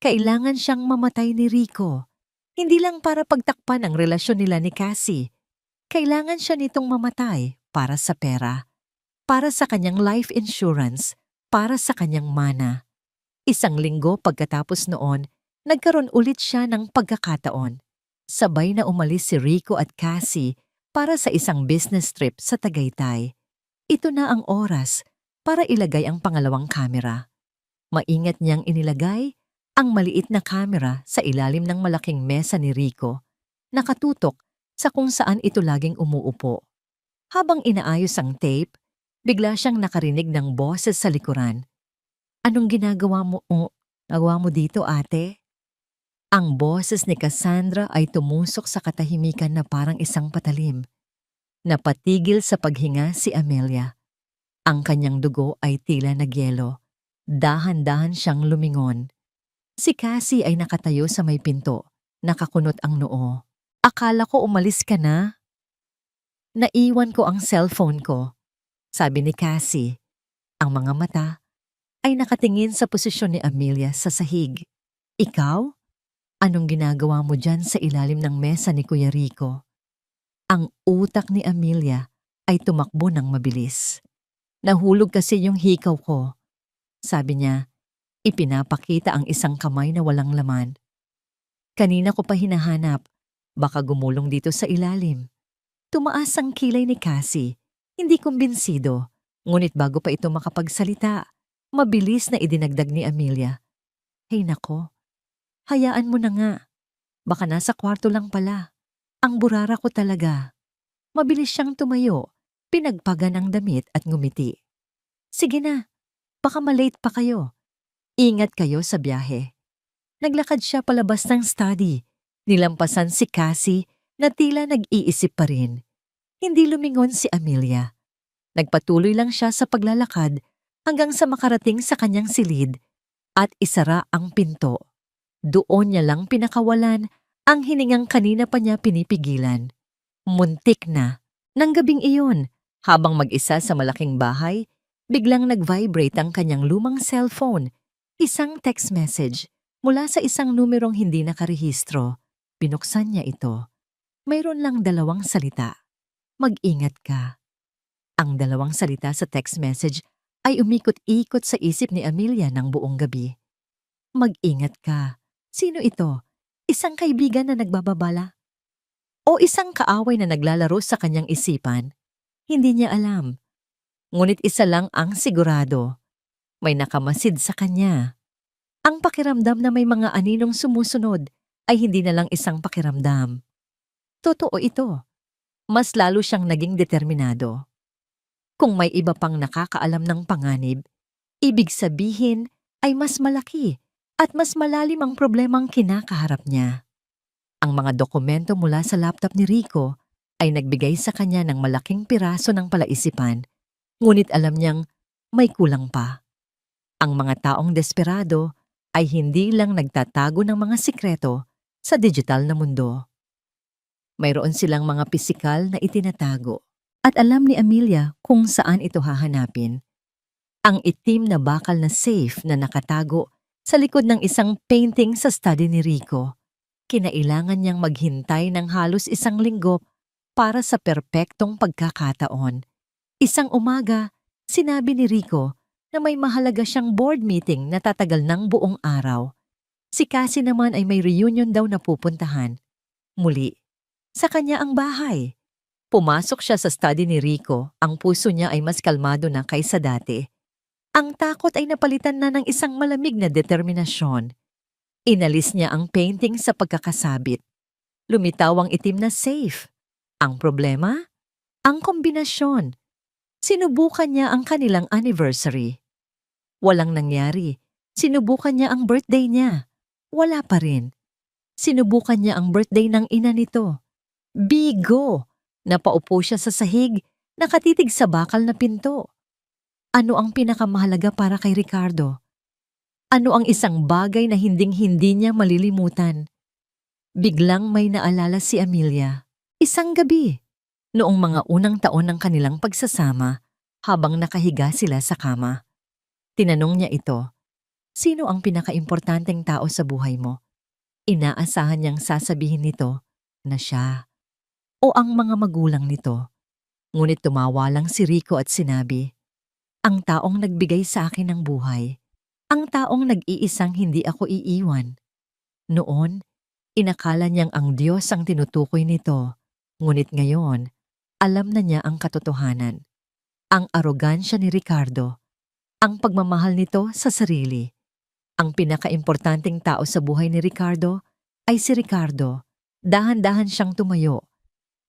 Kailangan siyang mamatay ni Rico. Hindi lang para pagtakpan ang relasyon nila ni Cassie. Kailangan siya nitong mamatay para sa pera. Para sa kanyang life insurance. Para sa kanyang mana. Isang linggo pagkatapos noon, nagkaroon ulit siya ng pagkakataon. Sabay na umalis si Rico at Cassie para sa isang business trip sa Tagaytay. Ito na ang oras para ilagay ang pangalawang kamera. Maingat niyang inilagay ang maliit na kamera sa ilalim ng malaking mesa ni Rico, nakatutok sa kung saan ito laging umuupo. Habang inaayos ang tape, bigla siyang nakarinig ng boses sa likuran. Anong ginagawa mo dito, ate? Ang boses ni Cassandra ay tumusok sa katahimikan na parang isang patalim. Napatigil sa paghinga si Amelia. Ang kanyang dugo ay tila nagyelo. Dahan-dahan siyang lumingon. Si Cassie ay nakatayo sa may pinto. Nakakunot ang noo. Akala ko umalis ka na. Naiwan ko ang cellphone ko, sabi ni Cassie. Ang mga mata ay nakatingin sa posisyon ni Amelia sa sahig. Ikaw? Anong ginagawa mo dyan sa ilalim ng mesa ni Kuya Rico? Ang utak ni Amelia ay tumakbo ng mabilis. Nahulog kasi yung hikaw ko. Sabi niya, ipinapakita ang isang kamay na walang laman. Kanina ko pa hinahanap, baka gumulong dito sa ilalim. Tumaas ang kilay ni Cassie, hindi kumbinsido, ngunit bago pa ito makapagsalita, mabilis na idinagdag ni Amelia. Hey nako, hayaan mo na nga. Baka nasa kwarto lang pala. Ang burara ko talaga. Mabilis siyang tumayo, pinagpagan ang damit at ngumiti. Sige na, baka malate pa kayo. Ingat kayo sa biyahe. Naglakad siya palabas ng study. Nilampasan si Cassie na tila nag-iisip pa rin. Hindi lumingon si Amelia. Nagpatuloy lang siya sa paglalakad hanggang sa makarating sa kanyang silid at isara ang pinto. Doon niya lang pinakawalan ang hiningang kanina pa niya pinipigilan. Muntik na. Nang gabing iyon, habang mag-isa sa malaking bahay, biglang nag-vibrate ang kanyang lumang cellphone. Isang text message mula sa isang numerong hindi nakarehistro. Binuksan niya ito. Mayroon lang 2 salita. Mag-ingat ka. Ang 2 salita sa text message ay umikot-ikot sa isip ni Amelia ng buong gabi. Mag-ingat ka. Sino ito? Isang kaibigan na nagbababala? O isang kaaway na naglalaro sa kanyang isipan? Hindi niya alam. Ngunit isa lang ang sigurado. May nakamasid sa kanya. Ang pakiramdam na may mga aninong sumusunod ay hindi na lang isang pakiramdam. Totoo ito. Mas lalo siyang naging determinado. Kung may iba pang nakakaalam ng panganib, ibig sabihin ay mas malaki at mas malalim ang problemang kinakaharap niya. Ang mga dokumento mula sa laptop ni Rico ay nagbigay sa kanya ng malaking piraso ng palaisipan, ngunit alam niyang may kulang pa. Ang mga taong desperado ay hindi lang nagtatago ng mga sikreto sa digital na mundo. Mayroon silang mga pisikal na itinatago at alam ni Amelia kung saan ito hahanapin. Ang itim na bakal na safe na nakatago sa likod ng isang painting sa study ni Rico. Kinailangan niyang maghintay ng halos 1 linggo para sa perpektong pagkakataon. Isang umaga, sinabi ni Rico na may mahalaga siyang board meeting na tatagal ng buong araw. Si Cassie naman ay may reunion daw na pupuntahan. Muli, sa kanya ang bahay. Pumasok siya sa study ni Rico, ang puso niya ay mas kalmado na kaysa dati. Ang takot ay napalitan na ng isang malamig na determinasyon. Inalis niya ang painting sa pagkakasabit. Lumitaw ang itim na safe. Ang problema? Ang kombinasyon. Sinubukan niya ang kanilang anniversary. Walang nangyari. Sinubukan niya ang birthday niya. Wala pa rin. Sinubukan niya ang birthday ng ina nito. Bigo! Napaupo siya sa sahig, nakatitig sa bakal na pinto. Ano ang pinakamahalaga para kay Ricardo? Ano ang isang bagay na hinding-hindi niya malilimutan? Biglang may naalala si Amelia. Isang gabi, noong mga unang taon ng kanilang pagsasama, habang nakahiga sila sa kama. Tinanong niya ito, sino ang pinakaimportanteng tao sa buhay mo? Inaasahan niyang sasabihin nito na siya o ang mga magulang nito. Ngunit tumawa lang si Rico at sinabi, ang taong nagbigay sa akin ng buhay. Ang taong nag-iisang hindi ako iiwan. Noon, inakala niyang ang Diyos ang tinutukoy nito. Ngunit ngayon, alam na niya ang katotohanan. Ang arogansya ni Ricardo. Ang pagmamahal nito sa sarili. Ang pinakaimportanteng tao sa buhay ni Ricardo ay si Ricardo. Dahan-dahan siyang tumayo.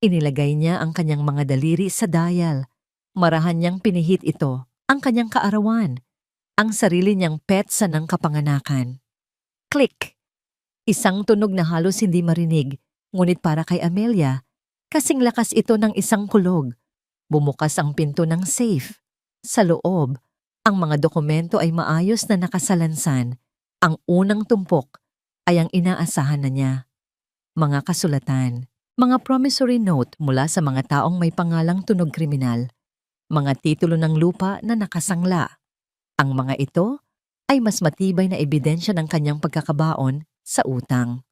Inilagay niya ang kanyang mga daliri sa dial. Marahan niyang pinihit ito, ang kanyang kaarawan. Ang sarili niyang petsa ng kapanganakan. Click! Isang tunog na halos hindi marinig, ngunit para kay Amelia, kasing lakas ito ng isang kulog. Bumukas ang pinto ng safe. Sa loob, ang mga dokumento ay maayos na nakasalansan. Ang unang tumpok ay ang inaasahan na niya. Mga kasulatan, mga promissory note mula sa mga taong may pangalang tunog kriminal, mga titulo ng lupa na nakasangla. Ang mga ito ay mas matibay na ebidensya ng kanyang pagkakabaon sa utang.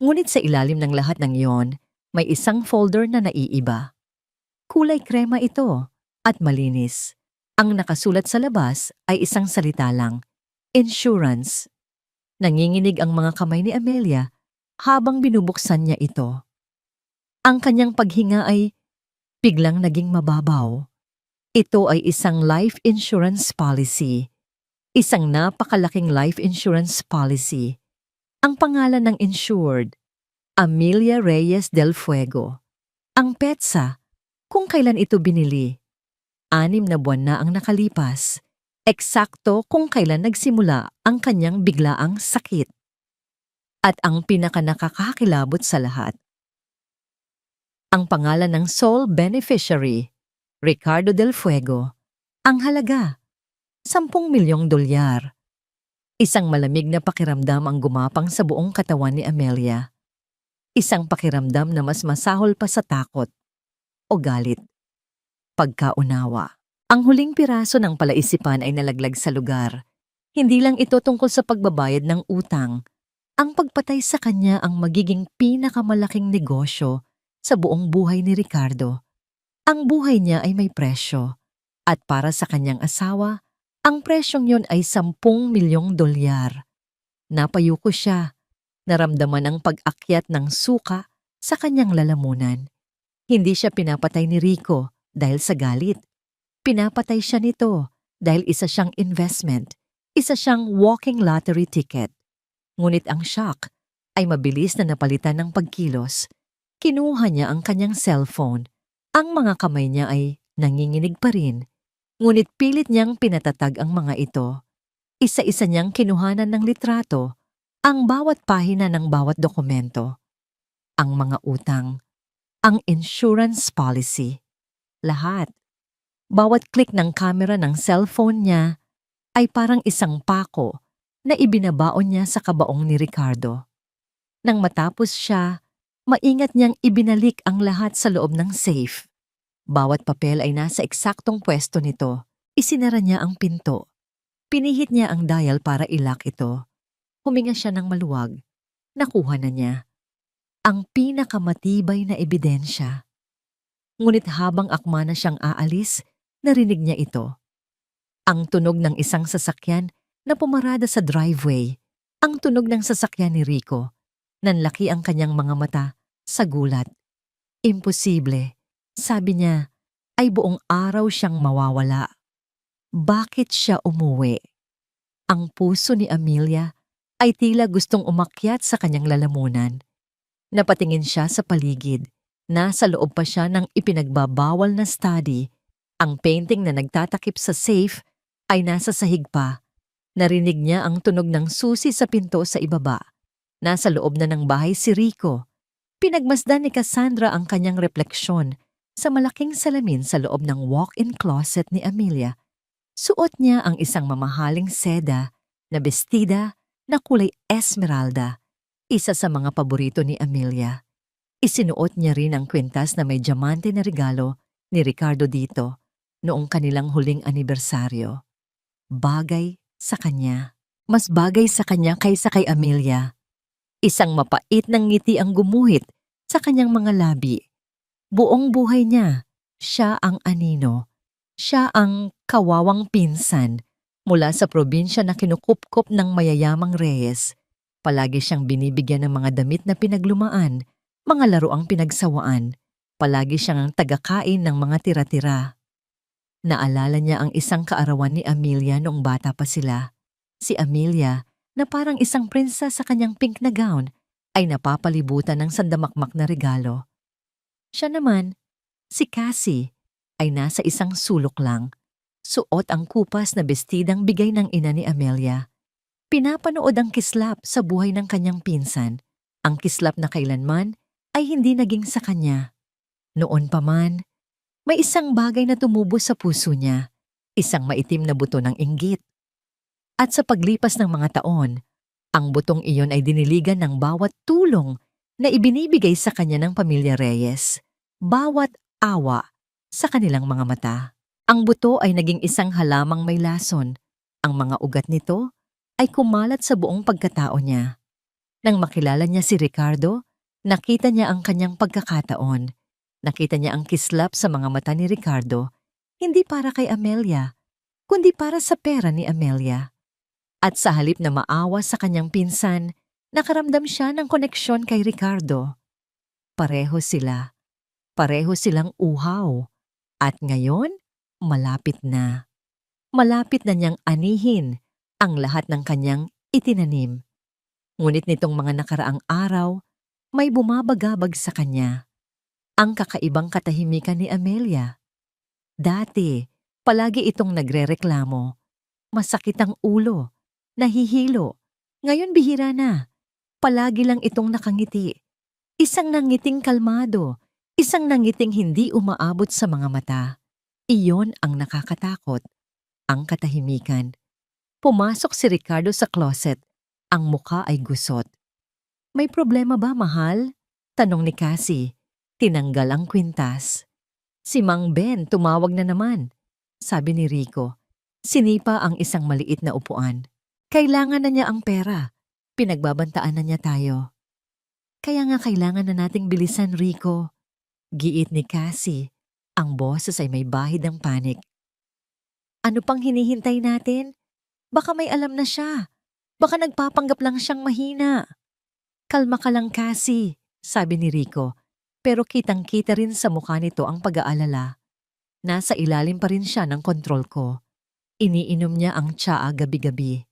Ngunit sa ilalim ng lahat ng iyon, may isang folder na naiiba. Kulay krema ito at malinis. Ang nakasulat sa labas ay isang salita lang, insurance. Nanginginig ang mga kamay ni Amelia habang binubuksan niya ito. Ang kanyang paghinga ay biglang naging mababaw. Ito ay isang life insurance policy. Isang napakalaking life insurance policy. Ang pangalan ng insured, Amelia Reyes del Fuego. Ang petsa, kung kailan ito binili. 6 na buwan na ang nakalipas. Eksakto kung kailan nagsimula ang kanyang biglaang sakit. At ang pinakanakakakilabot sa lahat, ang pangalan ng sole beneficiary, Ricardo del Fuego. Ang halaga, 10 milyong dolyar. Isang malamig na pakiramdam ang gumapang sa buong katawan ni Amelia. Isang pakiramdam na mas masahol pa sa takot o galit. Pagkaunawa. Ang huling piraso ng palaisipan ay nalaglag sa lugar. Hindi lang ito tungkol sa pagbabayad ng utang. Ang pagpatay sa kanya ang magiging pinakamalaking negosyo sa buong buhay ni Ricardo. Ang buhay niya ay may presyo. At para sa kanyang asawa, ang presyong yon ay 10 milyong dolyar. Napayuko siya. Naramdaman ang pag-akyat ng suka sa kanyang lalamunan. Hindi siya pinapatay ni Rico dahil sa galit. Pinapatay siya nito dahil isa siyang investment. Isa siyang walking lottery ticket. Ngunit ang shock ay mabilis na napalitan ng pagkilos. Kinuha niya ang kanyang cellphone. Ang mga kamay niya ay Nanginginig pa rin, ngunit pilit niyang pinatatag ang mga ito. Isa-isa niyang kinuhanan ng litrato ang bawat pahina ng bawat dokumento, ang mga utang, ang insurance policy, lahat. Bawat click ng camera ng cellphone niya ay parang isang pako na ibinabaon niya sa kabaong ni Ricardo. Nang matapos siya, maingat niyang ibinalik ang lahat sa loob ng safe. Bawat papel ay nasa eksaktong pwesto nito. Isinara niya ang pinto. Pinihit niya ang dial para ilock ito. Huminga siya ng maluwag. Nakuha na niya ang pinakamatibay na ebidensya. Ngunit habang akma na siyang aalis, narinig niya ito. Ang tunog ng isang sasakyan na pumarada sa driveway. Ang tunog ng sasakyan ni Rico. Nanlaki ang kanyang mga mata sa gulat. Imposible, sabi niya, ay buong araw siyang mawawala. Bakit siya umuwi? Ang puso ni Amelia ay tila gustong umakyat sa kanyang lalamunan. Napatingin siya sa paligid. Nasa loob pa siya ng ipinagbabawal na study. Ang painting na nagtatakip sa safe ay nasa sahig pa. Narinig niya ang tunog ng susi sa pinto sa ibaba. Nasa loob na ng bahay si Rico. Pinagmasdan ni Cassandra ang kanyang refleksyon sa malaking salamin sa loob ng walk-in closet ni Amelia. Suot niya ang isang mamahaling seda na bestida na kulay esmeralda, isa sa mga paborito ni Amelia. Isinuot niya rin ang kwintas na may diamante na regalo ni Ricardo dito noong kanilang huling anibersaryo. Bagay sa kanya. Mas bagay sa kanya kaysa kay Amelia. Isang mapait ng ngiti ang gumuhit sa kanyang mga labi. Buong buhay niya, siya ang anino. Siya ang kawawang pinsan mula sa probinsya na kinukupkop ng mayayamang reyes. Palagi siyang binibigyan ng mga damit na pinaglumaan, mga laruang pinagsawaan. Palagi siyang ang tagakain ng mga tira-tira. Naalala niya ang isang kaarawan ni Amelia noong bata pa sila. Si Amelia, na parang isang prinsa sa kanyang pink na gown, ay napapalibutan ng sandamakmak na regalo. Siya naman, si Cassie, ay nasa isang sulok lang. Suot ang kupas na bestidang bigay ng ina ni Amelia. Pinapanood ang kislap sa buhay ng kanyang pinsan. Ang kislap na kailanman ay hindi naging sa kanya. Noon pa man, may isang bagay na tumubo sa puso niya. Isang maitim na buto ng inggit. At sa paglipas ng mga taon, ang butong iyon ay diniligan ng bawat tulong na ibinibigay sa kanya ng pamilya Reyes. Bawat awa sa kanilang mga mata. Ang buto ay naging isang halamang may lason. Ang mga ugat nito ay kumalat sa buong pagkatao niya. Nang makilala niya si Ricardo, nakita niya ang kanyang pagkakataon. Nakita niya ang kislap sa mga mata ni Ricardo, hindi para kay Amelia, kundi para sa pera ni Amelia. At sa halip na maawa sa kanyang pinsan, nakaramdam siya ng koneksyon kay Ricardo. Pareho sila. Pareho silang uhaw. At ngayon, malapit na. Malapit na niyang anihin ang lahat ng kanyang itinanim. Ngunit nitong mga nakaraang araw, may bumabagabag sa kanya. Ang kakaibang katahimikan ni Amelia. Dati, palagi itong nagrereklamo. Masakit ang ulo. Nahihilo. Ngayon bihira na. Palagi lang itong nakangiti. Isang nangiting kalmado. Isang nangiting hindi umaabot sa mga mata. Iyon ang nakakatakot. Ang katahimikan. Pumasok si Ricardo sa closet. Ang muka ay gusot. May problema ba, mahal? Tanong ni Cassie. Tinanggal ang kwintas. Si Mang Ben tumawag na naman. Sabi ni Rico. Sinipa ang isang maliit na upuan. Kailangan na niya ang pera. Pinagbabantaan na niya tayo. Kaya nga kailangan na nating bilisan, Rico. Giit ni Cassie. Ang boses ay may bahid ng panik. Ano pang hinihintay natin? Baka may alam na siya. Baka nagpapanggap lang siyang mahina. Kalma ka lang, Cassie, sabi ni Rico. Pero kitang-kita rin sa mukha nito ang pag-aalala. Nasa ilalim pa rin siya ng kontrol ko. Iniinom niya ang tsaa gabi-gabi.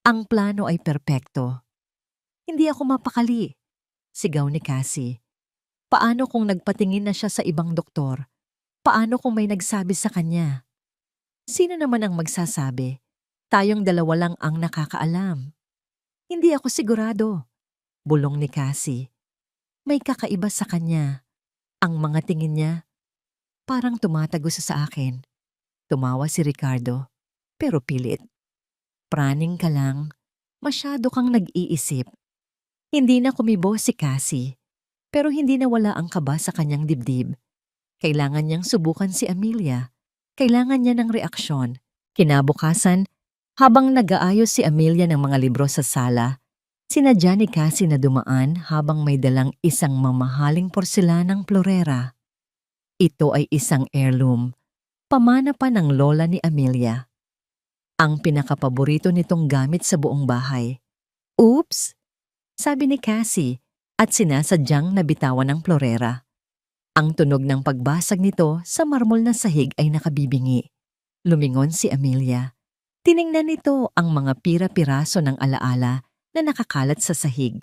Ang plano ay perpekto. Hindi ako mapakali, sigaw ni Cassie. Paano kung nagpatingin na siya sa ibang doktor? Paano kung may nagsabi sa kanya? Sino naman ang magsasabi? Tayong dalawa lang ang nakakaalam. Hindi ako sigurado, bulong ni Cassie. May kakaiba sa kanya. Ang mga tingin niya, parang tumatagos sa akin. Tumawa si Ricardo, pero pilit. Praning ka lang, masyado kang nag-iisip. Hindi na kumibo si Cassie, pero hindi nawala ang kaba sa kanyang dibdib. Kailangan niyang subukan si Amelia. Kailangan niya ng reaksyon. Kinabukasan, habang nag-aayos si Amelia ng mga libro sa sala, sinadya ni Cassie na dumaan habang may dalang isang mamahaling porselanang florera. Ito ay isang heirloom, pamana pa ng lola ni Amelia. Ang pinakapaborito nitong gamit sa buong bahay. Oops! Sabi ni Cassie at sinasadyang nabitawan ng florera. Ang tunog ng pagbasag nito sa marmol na sahig ay nakabibingi. Lumingon si Amelia. Tiningnan nito ang mga pira-piraso ng alaala na nakakalat sa sahig.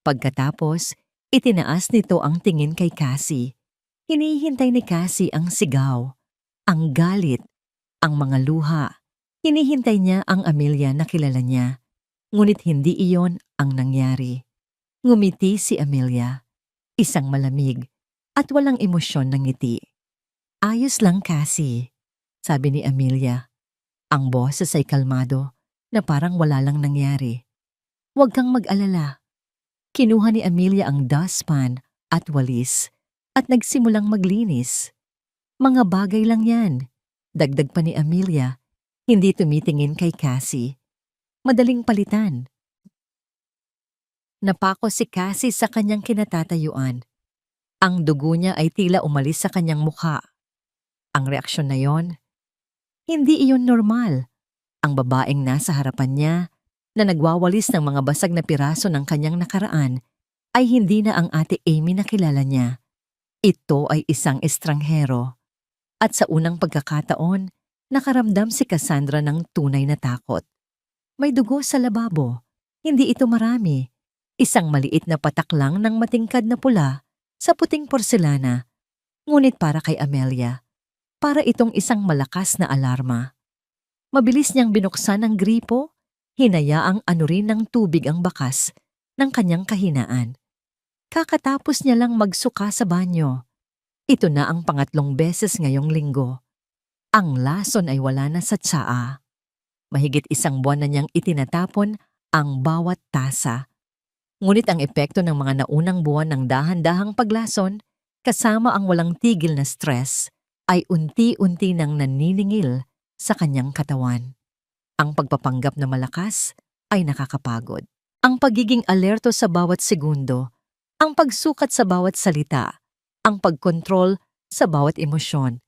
Pagkatapos, itinaas nito ang tingin kay Cassie. Hinihintay ni Cassie ang sigaw, ang galit, ang mga luha. Hinihintay niya ang Amelia na kilala niya. Ngunit hindi iyon ang nangyari. Ngumiti si Amelia, isang malamig at walang emosyon ng ngiti. Ayos lang, Cassie, sabi ni Amelia. Ang boses ay kalmado na parang wala lang nangyari. Huwag kang mag-alala. Kinuha ni Amelia ang dustpan at walis at nagsimulang maglinis. Mga bagay lang yan. Dagdag pa ni Amelia, hindi tumitingin kay Cassie. Madaling palitan. Napako si Cassie sa kanyang kinatatayuan. Ang dugo niya ay tila umalis sa kanyang mukha. Ang reaksyon na yon, hindi iyon normal. Ang babaeng nasa harapan niya na nagwawalis ng mga basag na piraso ng kanyang nakaraan ay hindi na ang ate Amy na kilala niya. Ito ay isang estranghero. At sa unang pagkakataon, nakaramdam si Cassandra ng tunay na takot. May dugo sa lababo. Hindi ito marami. Isang maliit na patak lang ng matingkad na pula sa puting porselana. Ngunit para kay Amelia, para itong isang malakas na alarma. Mabilis niyang binuksan ang gripo, hinayaang anurin ng tubig ang bakas ng kanyang kahinaan. Kakatapos niya lang magsuka sa banyo. Ito na ang pangatlong beses ngayong linggo. Ang lason ay wala na sa tsaa. Mahigit isang buwan na niyang itinatapon ang bawat tasa. Ngunit ang epekto ng mga naunang buwan ng dahan-dahang paglason, kasama ang walang tigil na stress, ay unti-unti nang naniningil sa kanyang katawan. Ang pagpapanggap na malakas ay nakakapagod. Ang pagiging alerto sa bawat segundo, ang pagsukat sa bawat salita, ang pagkontrol sa bawat emosyon.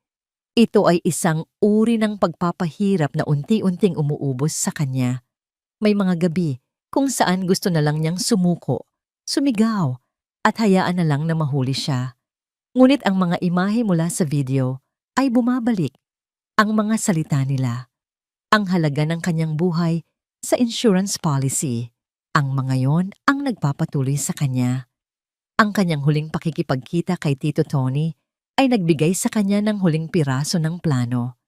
Ito ay isang uri ng pagpapahirap na unti-unting umuubos sa kanya. May mga gabi kung saan gusto na lang niyang sumuko, sumigaw, at hayaan na lang na mahuli siya. Ngunit ang mga imahe mula sa video ay bumabalik. Ang mga salita nila, ang halaga ng kanyang buhay sa insurance policy. Ang mga yon ang nagpapatuloy sa kanya. Ang kanyang huling pakikipagkita kay Tito Tony ay nagbigay sa kanya ng huling piraso ng plano.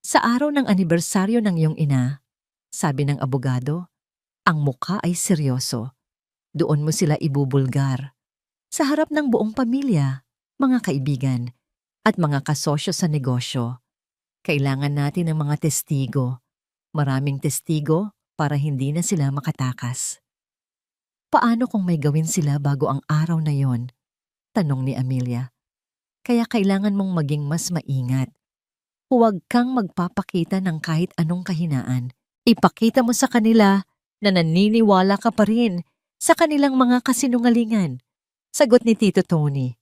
Sa araw ng anibersaryo ng iyong ina, sabi ng abogado, ang mukha ay seryoso. Doon mo sila ibubulgar. Sa harap ng buong pamilya, mga kaibigan, at mga kasosyo sa negosyo. Kailangan natin ng mga testigo. Maraming testigo para hindi na sila makatakas. Paano kung may gawin sila bago ang araw na yon? Tanong ni Amelia. Kaya kailangan mong maging mas maingat. Huwag kang magpapakita ng kahit anong kahinaan. Ipakita mo sa kanila na naniniwala ka pa rin sa kanilang mga kasinungalingan. Sagot ni Tito Tony.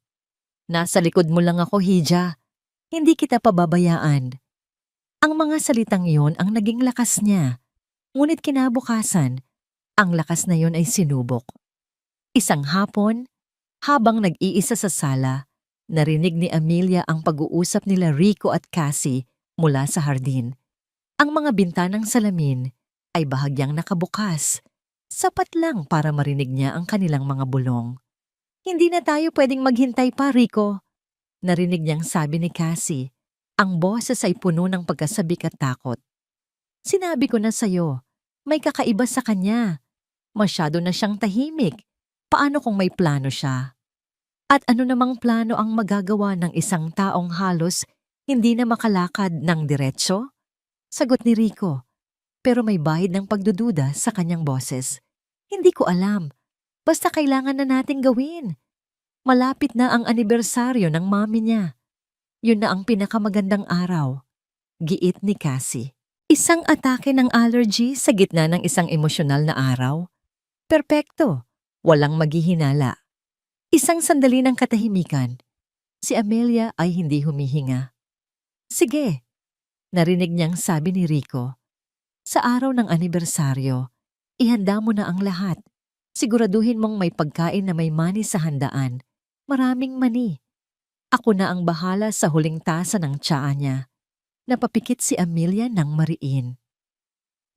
Nasa likod mo lang ako, Hija. Hindi kita pababayaan. Ang mga salitang yon ang naging lakas niya. Ngunit kinabukasan, ang lakas na yon ay sinubok. Isang hapon, habang nag-iisa sa sala, narinig ni Amelia ang pag-uusap nila Rico at Cassie mula sa hardin. Ang mga bintanang salamin ay bahagyang nakabukas. Sapat lang para marinig niya ang kanilang mga bulong. Hindi na tayo pwedeng maghintay pa, Rico. Narinig niyang sabi ni Cassie. Ang boses ay puno ng pagkasabik at takot. Sinabi ko na sa'yo, may kakaiba sa kanya. Masyado na siyang tahimik. Paano kung may plano siya? At ano namang plano ang magagawa ng isang taong halos hindi na makalakad ng diretsyo? Sagot ni Rico, pero may bahid ng pagdududa sa kanyang boses. Hindi ko alam. Basta kailangan na nating gawin. Malapit na ang anibersaryo ng mami niya. Yun na ang pinakamagandang araw. Giit ni Cassie. Isang atake ng allergy sa gitna ng isang emosyonal na araw. Perpekto. Walang maghihinala. Isang sandali ng katahimikan. Si Amelia ay hindi humihinga. Sige, narinig niyang sabi ni Rico. Sa araw ng anibersaryo, ihanda mo na ang lahat. Siguraduhin mong may pagkain na may mani sa handaan. Maraming mani. Ako na ang bahala sa huling tasa ng tsaa niya. Napapikit si Amelia ng mariin.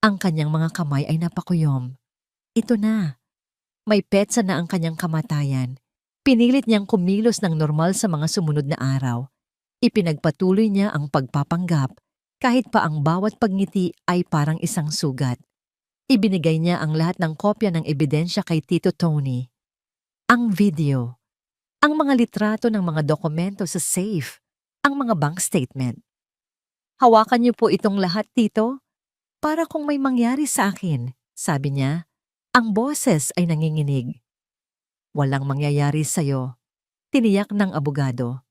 Ang kanyang mga kamay ay napakuyom. Ito na. May petsa na ang kanyang kamatayan. Pinilit niyang kumilos ng normal sa mga sumunod na araw. Ipinagpatuloy niya ang pagpapanggap kahit pa ang bawat pagngiti ay parang isang sugat. Ibinigay niya ang lahat ng kopya ng ebidensya kay Tito Tony. Ang video, ang mga litrato ng mga dokumento sa safe, ang mga bank statement. Hawakan niyo po itong lahat, Tito, para kung may mangyari sa akin, sabi niya. Ang boses ay nanginginig. Walang mangyayari sa'yo, tiniyak ng abogado.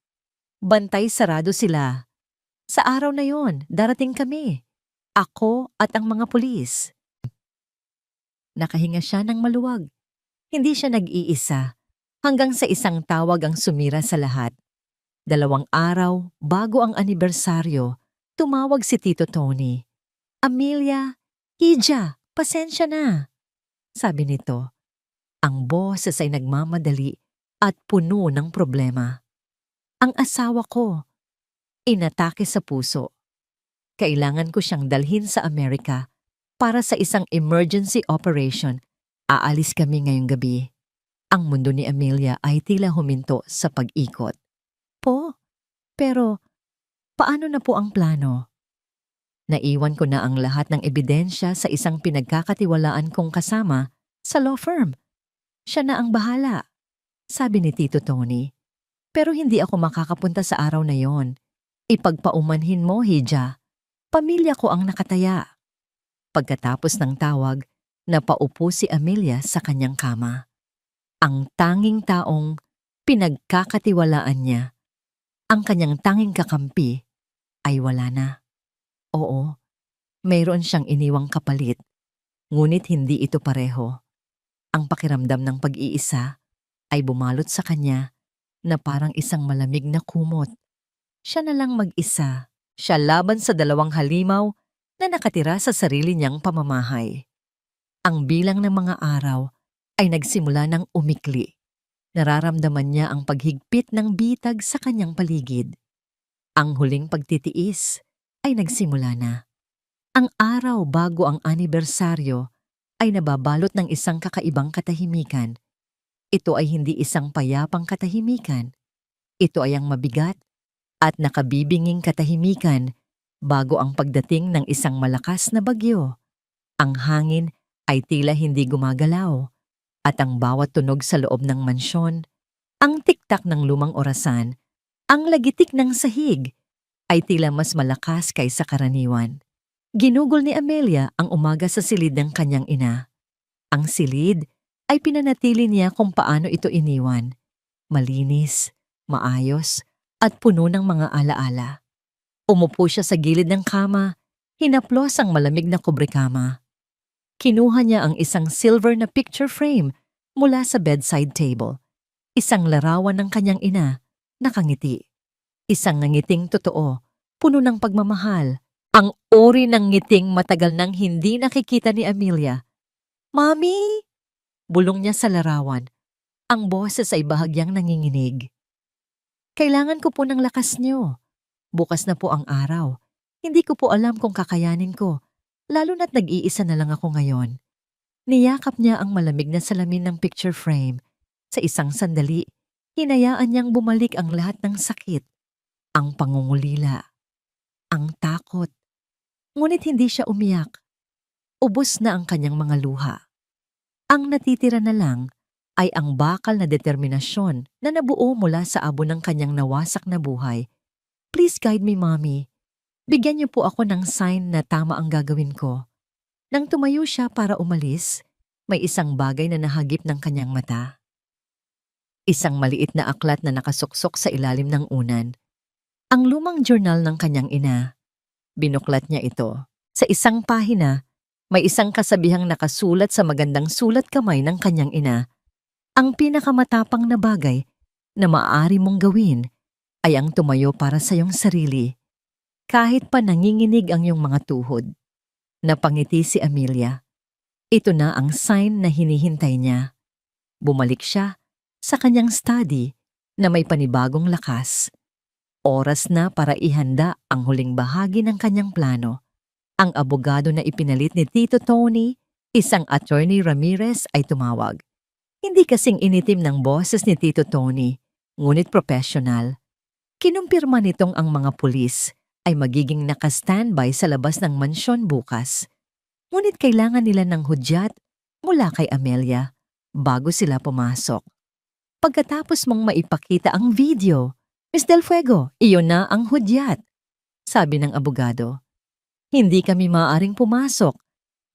Bantay sarado sila. Sa araw na yon, darating kami. Ako at ang mga pulis. Nakahinga siya ng maluwag. Hindi siya nag-iisa. Hanggang sa isang tawag ang sumira sa lahat. 2 araw bago ang anibersaryo, tumawag si Tito Tony. Amelia, Hija, pasensya na. Sabi nito. Ang boses ay nagmamadali at puno ng problema. Ang asawa ko, inatake sa puso. Kailangan ko siyang dalhin sa Amerika para sa isang emergency operation. Aalis kami ngayong gabi. Ang mundo ni Amelia ay tila huminto sa pag-ikot. Pero paano na po ang plano? Naiwan ko na ang lahat ng ebidensya sa isang pinagkakatiwalaan kong kasama sa law firm. Siya na ang bahala, sabi ni Tito Tony. Pero hindi ako makakapunta sa araw na yon. Ipagpaumanhin mo, Hija. Pamilya ko ang nakataya. Pagkatapos ng tawag, napaupo si Amelia sa kanyang kama. Ang tanging taong pinagkakatiwalaan niya, ang kanyang tanging kakampi, ay wala na. Oo, mayroon siyang iniwang kapalit, ngunit hindi ito pareho. Ang pakiramdam ng pag-iisa ay bumalot sa kanya na parang isang malamig na kumot. Siya na lang mag-isa, siya laban sa 2 halimaw na nakatira sa sarili niyang pamamahay. Ang bilang ng mga araw ay nagsimula ng umikli. Nararamdaman niya ang paghigpit ng bitag sa kanyang paligid. Ang huling pagtitiis ay nagsimula na. Ang araw bago ang anibersaryo ay nababalot ng isang kakaibang katahimikan. Ito ay hindi isang payapang katahimikan. Ito ay ang mabigat at nakabibinging katahimikan bago ang pagdating ng isang malakas na bagyo. Ang hangin ay tila hindi gumagalaw at ang bawat tunog sa loob ng mansyon, ang tiktak ng lumang orasan, ang lagitik ng sahig, ay tila mas malakas kaysa karaniwan. Ginugol ni Amelia ang umaga sa silid ng kanyang ina. Ang silid ay pinanatili niya kung paano ito iniwan. Malinis, maayos, at puno ng mga alaala. Umupo siya sa gilid ng kama, hinaplos ang malamig na kubrekama. Kinuha niya ang isang silver na picture frame mula sa bedside table. Isang larawan ng kanyang ina, nakangiti. Isang nangiting totoo, puno ng pagmamahal. Ang uri ng ngiting matagal nang hindi nakikita ni Amelia. Mami! Bulong niya sa larawan. Ang boses ay bahagyang nanginginig. Kailangan ko po ng lakas niyo. Bukas na po ang araw. Hindi ko po alam kung kakayanin ko, lalo na't nag-iisa na lang ako ngayon. Niyakap niya ang malamig na salamin ng picture frame. Sa isang sandali, Hinayaan niyang bumalik ang lahat ng sakit, ang pangungulila, ang takot. Ngunit hindi siya umiyak. Ubos na ang kanyang mga luha. Ang natitira na lang ay ang bakal na determinasyon na nabuo mula sa abo ng kanyang nawasak na buhay. Please guide me, Mommy. Bigyan niyo po ako ng sign na tama ang gagawin ko. Nang tumayo siya para umalis, may isang bagay na nahagip ng kanyang mata. Isang maliit na aklat na nakasuksok sa ilalim ng unan. Ang lumang journal ng kanyang ina. Binuklat niya ito. Sa isang pahina, may isang kasabihang nakasulat sa magandang sulat kamay ng kanyang ina. Ang pinakamatapang na bagay na maaari mong gawin ay ang tumayo para sa iyong sarili, kahit pa nanginginig ang iyong mga tuhod. Napangiti si Amelia. Ito na ang sign na hinihintay niya. Bumalik siya sa kanyang study na may panibagong lakas. Oras na para ihanda ang huling bahagi ng kanyang plano. Ang abogado na ipinalit ni Tito Tony, isang attorney Ramirez, ay tumawag. Hindi kasing initim ng boses ni Tito Tony, ngunit professional. Kinumpirma nitong ang mga pulis ay magiging naka-standby sa labas ng mansyon bukas. Ngunit kailangan nila ng hudyat mula kay Amelia bago sila pumasok. Pagkatapos mong maipakita ang video, Miss Del Fuego, iyon na ang hudyat, sabi ng abogado. Hindi kami maaaring pumasok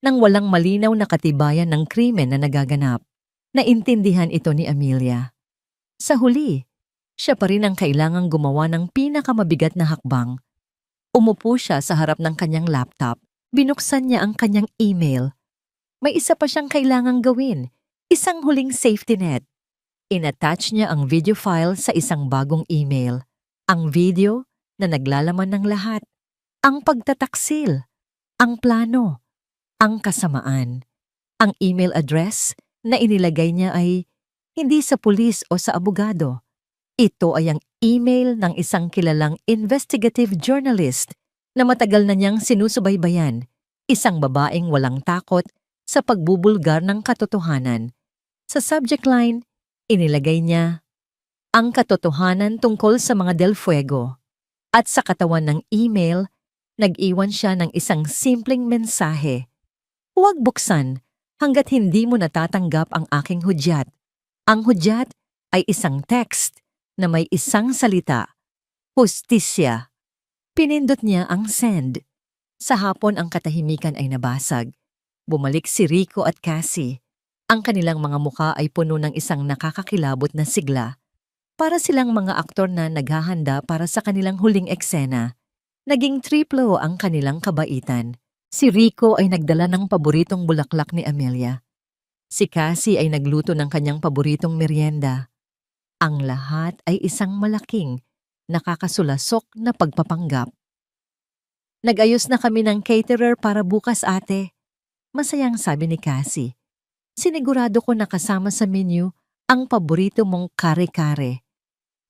nang walang malinaw na katibayan ng krimen na nagaganap. Naintindihan ito ni Amelia. Sa huli, siya pa rin ang kailangang gumawa ng pinakamabigat na hakbang. Umupo siya sa harap ng kanyang laptop. Binuksan niya ang kanyang email. May isa pa siyang kailangang gawin, isang huling safety net. Inattach niya ang video file sa isang bagong email. Ang video na naglalaman ng lahat. Ang pagtataksil, ang plano, ang kasamaan. Ang email address na inilagay niya ay hindi sa pulis o sa abogado. Ito ay ang email ng isang kilalang investigative journalist na matagal na niyang sinusubaybayan, isang babaeng walang takot sa pagbubulgar ng katotohanan. Sa subject line, inilagay niya, ang katotohanan tungkol sa mga Del Fuego. At sa katawan ng email, nag-iwan siya ng isang simpleng mensahe. Huwag buksan hanggat hindi mo natatanggap ang aking hudyat. Ang hudyat ay isang text na may isang salita, hustisya. Pinindot niya ang send. Sa hapon ang katahimikan ay nabasag. Bumalik si Rico at Cassie. Ang kanilang mga mukha ay puno ng isang nakakakilabot na sigla. Para silang mga aktor na naghahanda para sa kanilang huling eksena. Naging triplo ang kanilang kabaitan. Si Rico ay nagdala ng paboritong bulaklak ni Amelia. Si Cassie ay nagluto ng kanyang paboritong merienda. Ang lahat ay isang malaking, nakakasulasok na pagpapanggap. Nag-ayos na kami ng caterer para bukas, ate. Masayang sabi ni Cassie. Sinigurado ko nakasama sa menu ang paborito mong kare-kare.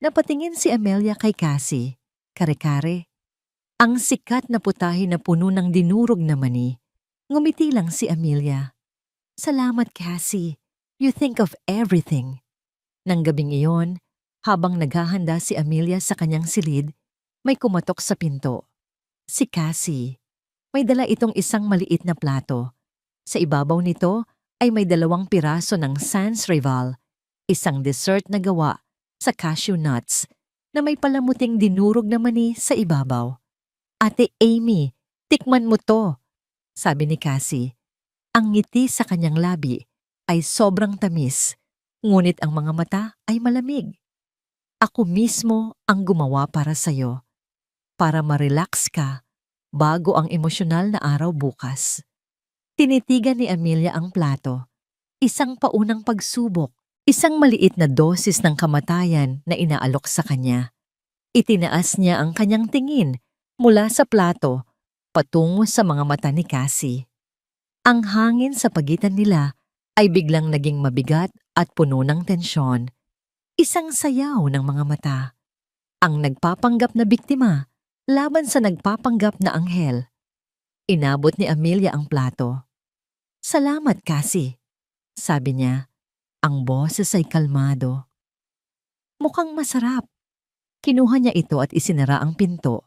Napatingin si Amelia kay Cassie. Kare-kare? Ang sikat na putahe na puno ng dinurog na mani. Ngumiti lang si Amelia. Salamat, Cassie. You think of everything. Nang gabing iyon, habang naghahanda si Amelia sa kanyang silid, may kumatok sa pinto. Si Cassie. May dala itong isang maliit na plato. Sa ibabaw nito ay may 2 piraso ng Sans Rival, isang dessert na gawa sa cashew nuts na may palamuting dinurog na mani sa ibabaw. Ate Amy, tikman mo to, sabi ni Cassie. Ang ngiti sa kanyang labi ay sobrang tamis, ngunit ang mga mata ay malamig. Ako mismo ang gumawa para sa'yo, para ma-relax ka bago ang emosyonal na araw bukas. Tinitigan ni Amelia ang plato, isang paunang pagsubok, isang maliit na dosis ng kamatayan na inaalok sa kanya. Itinaas niya ang kanyang tingin mula sa plato patungo sa mga mata ni Cassie. Ang hangin sa pagitan nila ay biglang naging mabigat at puno ng tensyon. Isang sayaw ng mga mata. Ang nagpapanggap na biktima laban sa nagpapanggap na anghel. Inabot ni Amelia ang plato. Salamat, Cassie, sabi niya. Ang boses ay kalmado. Mukhang masarap. Kinuha niya ito at isinara ang pinto.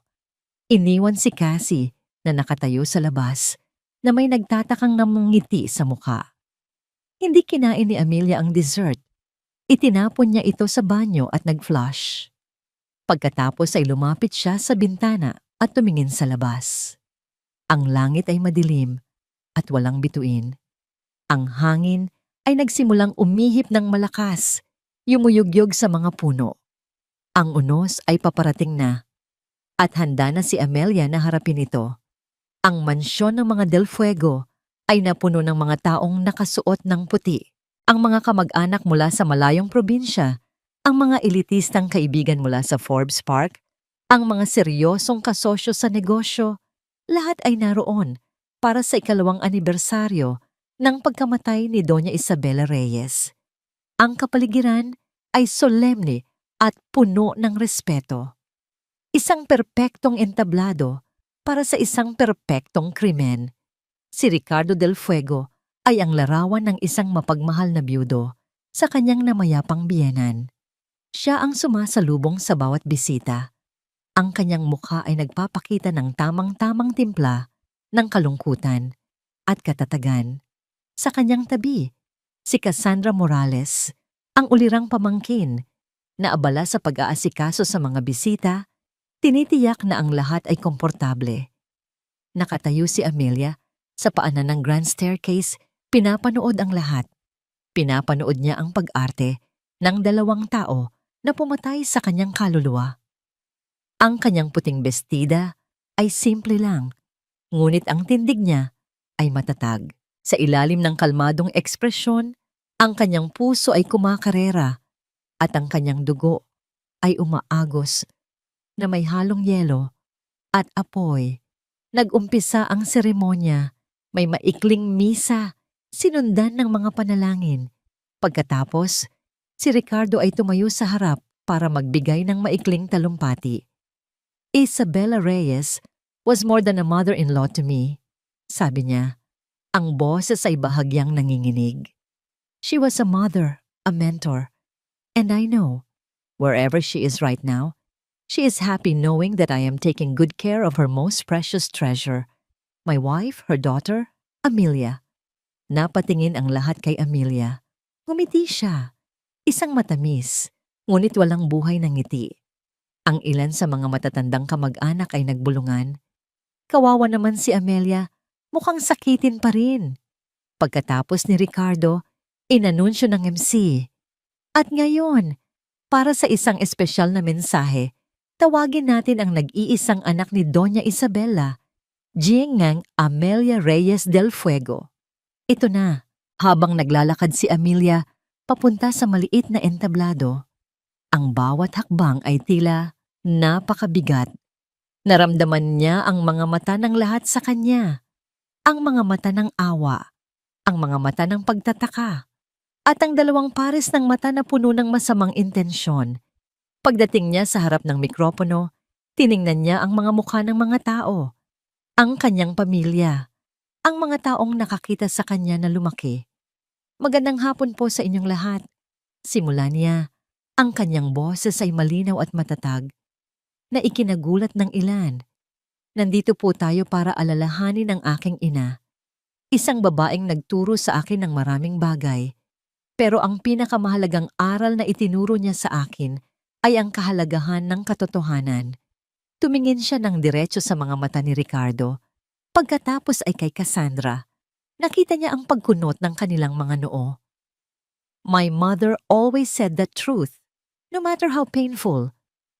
Iniwan si Cassie na nakatayo sa labas na may nagtatakang namangiti sa mukha. Hindi kinain ni Amelia ang dessert. Itinapon niya ito sa banyo at nag-flush. Pagkatapos ay lumapit siya sa bintana at tumingin sa labas. Ang langit ay madilim at walang bituin. Ang hangin ay nagsimulang umihip ng malakas, yumuyugyog sa mga puno. Ang unos ay paparating na at handa na si Amelia na harapin ito. Ang mansyon ng mga Del Fuego ay napuno ng mga taong nakasuot ng puti. Ang mga kamag-anak mula sa malayong probinsya, ang mga elitistang kaibigan mula sa Forbes Park, ang mga seryosong kasosyo sa negosyo, lahat ay naroon para sa ikalawang anibersaryo ng pagkamatay ni Doña Isabela Reyes. Ang kapaligiran ay solemne at puno ng respeto. Isang perpektong entablado para sa isang perpektong krimen. Si Ricardo Del Fuego ay ang larawan ng isang mapagmahal na byudo sa kanyang namayapang biyenan. Siya ang sumasalubong sa bawat bisita. Ang kanyang mukha ay nagpapakita ng tamang-tamang timpla ng kalungkutan at katatagan. Sa kanyang tabi, si Cassandra Morales, ang ulirang pamangkin, na abala sa pag-aasikaso sa mga bisita, tinitiyak na ang lahat ay komportable. Nakatayo si Amelia sa paanan ng grand staircase, pinapanood ang lahat. Pinapanood niya ang pag-arte ng dalawang tao na pumatay sa kanyang kaluluwa. Ang kanyang puting bestida ay simple lang, ngunit ang tindig niya ay matatag. Sa ilalim ng kalmadong ekspresyon, ang kanyang puso ay kumakarera at ang kanyang dugo ay umaagos na may halong yelo at apoy. Nag-umpisa ang seremonya, may maikling misa, sinundan ng mga panalangin. Pagkatapos, si Ricardo ay tumayo sa harap para magbigay ng maikling talumpati. Isabela Reyes was more than a mother-in-law to me, sabi niya. Ang boses ay bahagyang nanginginig. She was a mother, a mentor, and I know, wherever she is right now, she is happy knowing that I am taking good care of her most precious treasure, my wife, her daughter, Amelia. Napatingin ang lahat kay Amelia. Ngumiti siya. Isang matamis, ngunit walang buhay ng ngiti. Ang ilan sa mga matatandang kamag-anak ay nagbulungan. Kawawa naman si Amelia, mukhang sakitin pa rin. Pagkatapos ni Ricardo, inanunsyo ng MC. At ngayon, para sa isang espesyal na mensahe, tawagin natin ang nag-iisang anak ni Doña Isabela, Jingang Amelia Reyes del Fuego. Ito na, habang naglalakad si Amelia papunta sa maliit na entablado. Ang bawat hakbang ay tila napakabigat. Naramdaman niya ang mga mata ng lahat sa kanya. Ang mga mata ng awa, ang mga mata ng pagtataka, at ang dalawang pares ng mata na puno ng masamang intensyon. Pagdating niya sa harap ng mikropono, tiningnan niya ang mga mukha ng mga tao, ang kanyang pamilya, ang mga taong nakakita sa kanya na lumaki. Magandang hapon po sa inyong lahat. Simula niya, ang kanyang boses ay malinaw at matatag, na ikinagulat ng ilan. Nandito po tayo para alalahanin ang aking ina. Isang babaeng nagturo sa akin ng maraming bagay, pero ang pinakamahalagang aral na itinuro niya sa akin ay ang kahalagahan ng katotohanan. Tumingin siya ng diretso sa mga mata ni Ricardo. Pagkatapos ay kay Cassandra. Nakita niya ang pagkunot ng kanilang mga noo. My mother always said that truth, no matter how painful,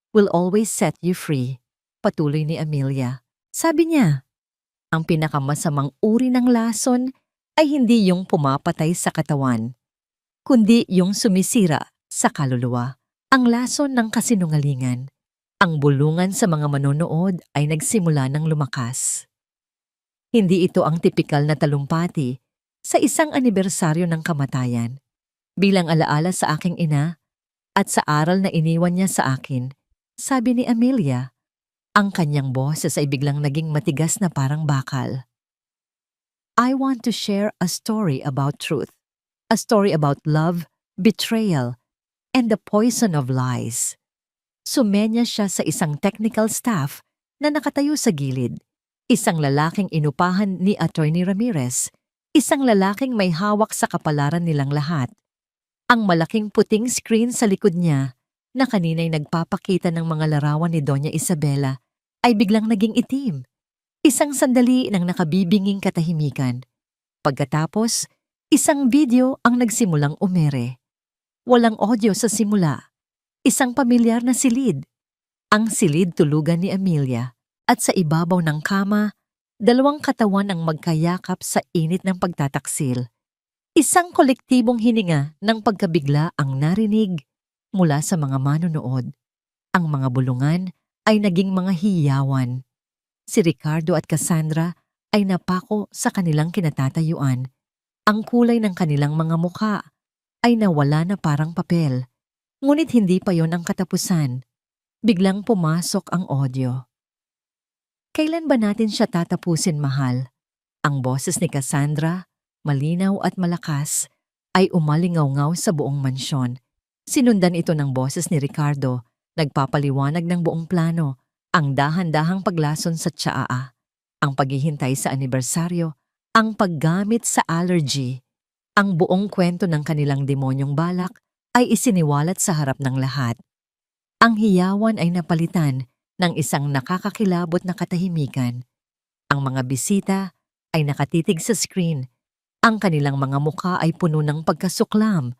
will always set you free. Patuloy ni Amelia. Sabi niya, ang pinakamasamang uri ng lason ay hindi yung pumapatay sa katawan, kundi yung sumisira sa kaluluwa. Ang lason ng kasinungalingan. Ang bulungan sa mga manonood ay nagsimula ng lumakas. Hindi ito ang tipikal na talumpati sa isang anibersaryo ng kamatayan. Bilang alaala sa aking ina at sa aral na iniwan niya sa akin, sabi ni Amelia, ang kanyang boses ay biglang naging matigas na parang bakal. I want to share a story about truth. A story about love, betrayal, and the Poison of Lies. Sumenya siya sa isang technical staff na nakatayo sa gilid. Isang lalaking inupahan ni Attorney Ramirez. Isang lalaking may hawak sa kapalaran nilang lahat. Ang malaking puting screen sa likod niya na kanina'y nagpapakita ng mga larawan ni Doña Isabela ay biglang naging itim. Isang sandali ng nakabibinging katahimikan. Pagkatapos, isang video ang nagsimulang umere. Walang audio sa simula. Isang pamilyar na silid. Ang silid tulugan ni Amelia at sa ibabaw ng kama, dalawang katawan ang magkayakap sa init ng pagtataksil. Isang kolektibong hininga ng pagkabigla ang narinig mula sa mga manonood. Ang mga bulungan ay naging mga hiyawan. Si Ricardo at Cassandra ay napako sa kanilang kinatatayuan. Ang kulay ng kanilang mga mukha ay nawala na parang papel. Ngunit hindi pa yon ang katapusan. Biglang pumasok ang audio. Kailan ba natin siya tatapusin, mahal? Ang boses ni Cassandra, malinaw at malakas, ay umalingaw-ngaw sa buong mansyon. Sinundan ito ng boses ni Ricardo, nagpapaliwanag ng buong plano, ang dahan-dahang paglason sa tsaa, ang paghihintay sa anibersaryo, ang paggamit sa allergy. Ang buong kwento ng kanilang demonyong balak ay isiniwalat sa harap ng lahat. Ang hiyawan ay napalitan ng isang nakakakilabot na katahimikan. Ang mga bisita ay nakatitig sa screen. Ang kanilang mga mukha ay puno ng pagkasuklam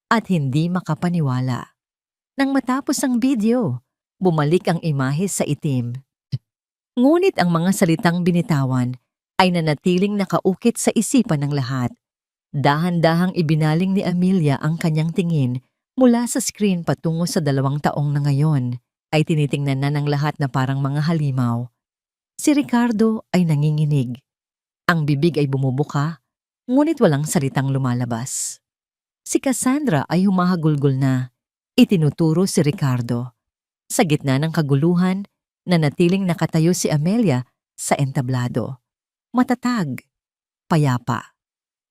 at hindi makapaniwala. Nang matapos ang video, bumalik ang imahe sa itim. Ngunit ang mga salitang binitawan ay nanatiling nakaukit sa isipan ng lahat. Dahan-dahang ibinaling ni Amelia ang kanyang tingin mula sa screen patungo sa 2 taong na ngayon ay tinitingnan na ng lahat na parang mga halimaw. Si Ricardo ay nanginginig. Ang bibig ay bumubuka, ngunit walang salitang lumalabas. Si Cassandra ay humahagulgol na. Itinuturo si Ricardo. Sa gitna ng kaguluhan, nanatiling nakatayo si Amelia sa entablado. Matatag, payapa.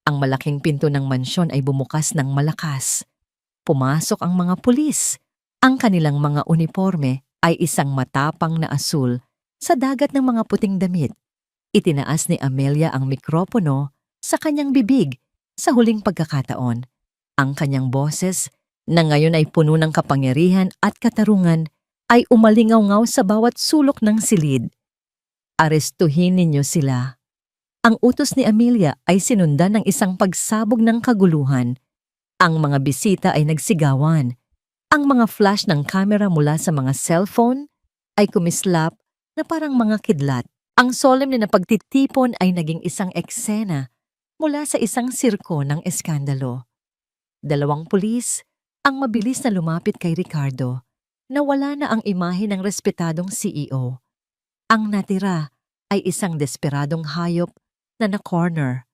Ang malaking pinto ng mansyon ay bumukas ng malakas. Pumasok ang mga pulis. Ang kanilang mga uniforme ay isang matapang na asul sa dagat ng mga puting damit. Itinaas ni Amelia ang mikropono sa kanyang bibig sa huling pagkakataon. Ang kanyang boses, na ngayon ay puno ng kapangyarihan at katarungan, ay umalingaw-ngaw sa bawat sulok ng silid. Arestuhin ninyo sila. Ang utos ni Amelia ay sinundan ng isang pagsabog ng kaguluhan. Ang mga bisita ay nagsigawan. Ang mga flash ng kamera mula sa mga cellphone ay kumislap na parang mga kidlat. Ang solemn na pagtitipon ay naging isang eksena mula sa isang sirko ng eskandalo. 2 pulis ang mabilis na lumapit kay Ricardo na wala na ang imahe ng respetadong CEO. Ang natira ay isang desperadong hayop na na-corner.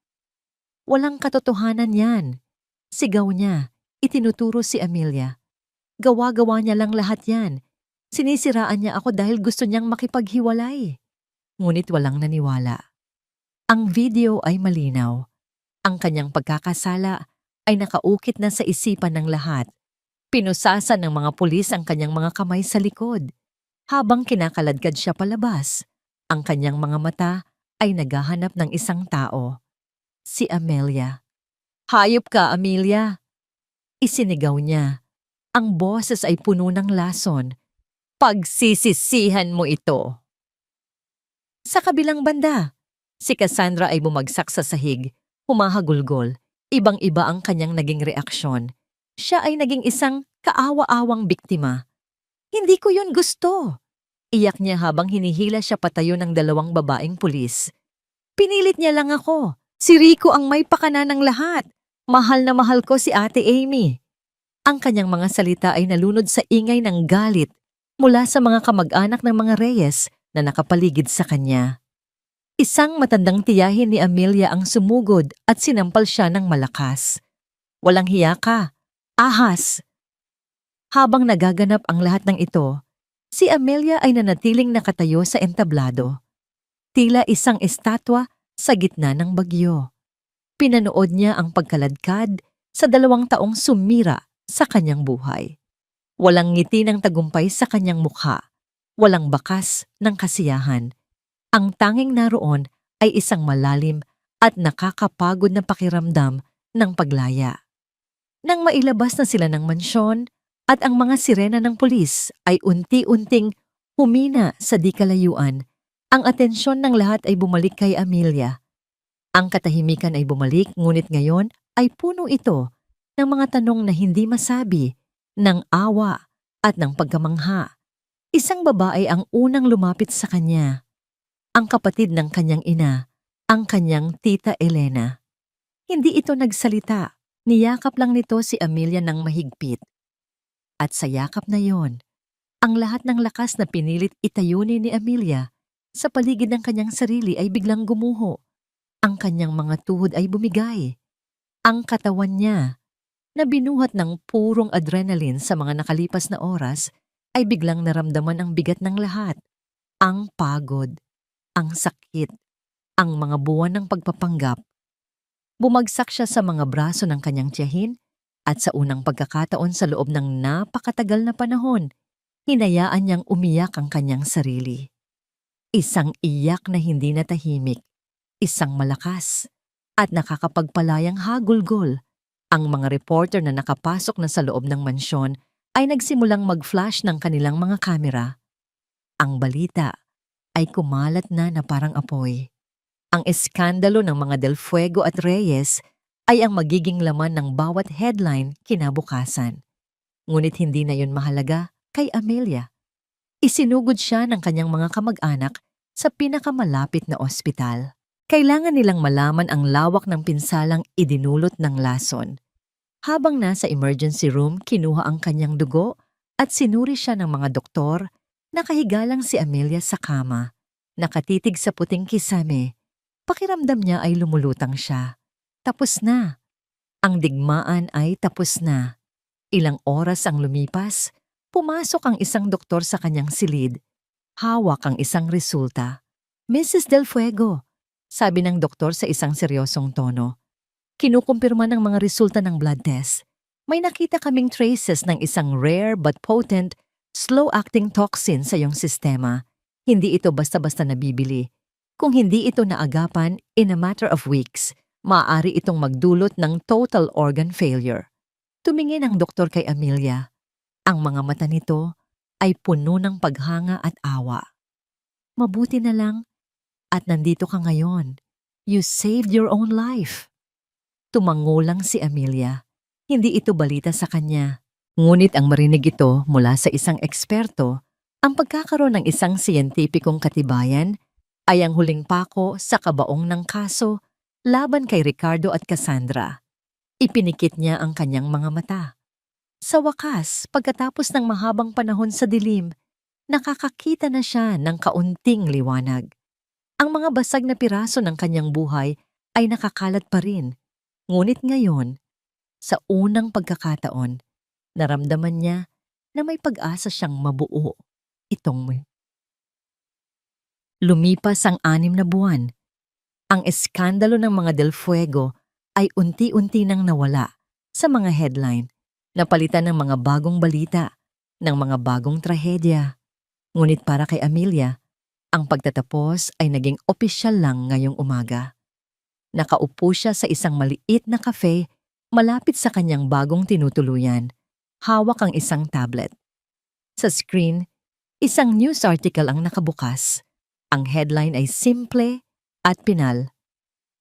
Walang katotohanan yan. Sigaw niya, itinuturo si Amelia. Gawa-gawa niya lang lahat yan. Sinisiraan niya ako dahil gusto niyang makipaghiwalay. Ngunit walang naniwala. Ang video ay malinaw. Ang kanyang pagkakasala ay nakaukit na sa isipan ng lahat. Pinusasan ng mga pulis ang kanyang mga kamay sa likod. Habang kinakaladkad siya palabas, ang kanyang mga mata ay naghahanap ng isang tao. Si Amelia. Hayop ka, Amelia! Isinigaw niya. Ang boses ay puno ng lason. Pagsisisihan mo ito. Sa kabilang banda, si Cassandra ay bumagsak sa sahig, humahagulgol. Ibang-iba ang kanyang naging reaksyon. Siya ay naging isang kaawa-awang biktima. Hindi ko yun gusto. Iyak niya habang hinihila siya patayo ng 2 babaeng pulis. Pinilit niya lang ako. Si Rico ang may pakana ng lahat. Mahal na mahal ko si Ate Amy. Ang kanyang mga salita ay nalunod sa ingay ng galit mula sa mga kamag-anak ng mga Reyes na nakapaligid sa kanya. Isang matandang tiyahin ni Amelia ang sumugod at sinampal siya ng malakas. Walang hiya ka. Ahas! Habang nagaganap ang lahat ng ito, si Amelia ay nanatiling nakatayo sa entablado. Tila isang estatwa sa gitna ng bagyo. Pinanood niya ang pagkaladkad sa 2 taong sumira sa kanyang buhay. Walang ngiti ng tagumpay sa kanyang mukha. Walang bakas ng kasiyahan. Ang tanging naroon ay isang malalim at nakakapagod na pakiramdam ng paglaya. Nang mailabas na sila ng mansyon at ang mga sirena ng pulis ay unti-unting humina sa di kalayuan, ang atensyon ng lahat ay bumalik kay Amelia. Ang katahimikan ay bumalik, ngunit ngayon ay puno ito ng mga tanong na hindi masabi, ng awa at ng pagkamangha. Isang babae ang unang lumapit sa kanya, ang kapatid ng kanyang ina, ang kanyang tita Elena. Hindi ito nagsalita, niyakap lang nito si Amelia ng mahigpit. At sa yakap na yon, ang lahat ng lakas na pinilit itayunin ni Amelia sa paligid ng kanyang sarili ay biglang gumuho. Ang kanyang mga tuhod ay bumigay. Ang katawan niya, na binuhat ng purong adrenaline sa mga nakalipas na oras, ay biglang naramdaman ang bigat ng lahat. Ang pagod, ang sakit, ang mga buwan ng pagpapanggap. Bumagsak siya sa mga braso ng kanyang tiyahin at sa unang pagkakataon sa loob ng napakatagal na panahon, hinayaan niyang umiyak ang kanyang sarili. Isang iyak na hindi natahimik, isang malakas at nakakapagpalayang hagulgol. Ang mga reporter na nakapasok na sa loob ng mansyon ay nagsimulang mag-flash ng kanilang mga kamera. Ang balita ay kumalat na parang apoy. Ang eskandalo ng mga Del Fuego at Reyes ay ang magiging laman ng bawat headline kinabukasan. Ngunit hindi na yun mahalaga kay Amelia. Isinugod siya ng kanyang mga kamag-anak sa pinakamalapit na ospital. Kailangan nilang malaman ang lawak ng pinsalang idinulot ng lason. Habang nasa emergency room, kinuha ang kanyang dugo at sinuri siya ng mga doktor. Nakahiga lang si Amelia sa kama. Nakatitig sa puting kisame. Pakiramdam niya ay lumulutang siya. Tapos na. Ang digmaan ay tapos na. Ilang oras ang lumipas, pumasok ang isang doktor sa kanyang silid. Hawak ang isang resulta. Mrs. Del Fuego, sabi ng doktor sa isang seryosong tono. Kinukumpirma ng mga resulta ng blood test. May nakita kaming traces ng isang rare but potent, slow-acting toxin sa iyong sistema. Hindi ito basta-basta nabibili. Kung hindi ito naagapan in a matter of weeks, maaari itong magdulot ng total organ failure. Tumingin ang doktor kay Amelia. Ang mga mata nito ay puno ng paghanga at awa. Mabuti na lang at nandito ka ngayon. You saved your own life. Tumango lang si Amelia. Hindi ito balita sa kanya. Ngunit ang marinig ito mula sa isang eksperto, ang pagkakaroon ng isang siyentipikong katibayan ay ang huling pako sa kabaong ng kaso laban kay Ricardo at Cassandra. Ipinikit niya ang kanyang mga mata. Sa wakas, pagkatapos ng mahabang panahon sa dilim, nakakakita na siya ng kaunting liwanag. Ang mga basag na piraso ng kanyang buhay ay nakakalat pa rin. Ngunit ngayon, sa unang pagkakataon, naramdaman niya na may pag-asa siyang mabuo. Lumipas ang 6 na buwan. Ang eskandalo ng mga Del Fuego ay unti-unti nang nawala sa mga headline, napalitan ng mga bagong balita, ng mga bagong trahedya. Ngunit para kay Amelia, ang pagtatapos ay naging opisyal lang ngayong umaga. Nakaupo siya sa isang maliit na cafe malapit sa kanyang bagong tinutuluyan. Hawak ang isang tablet. Sa screen, isang news article ang nakabukas. Ang headline ay simple at pinal.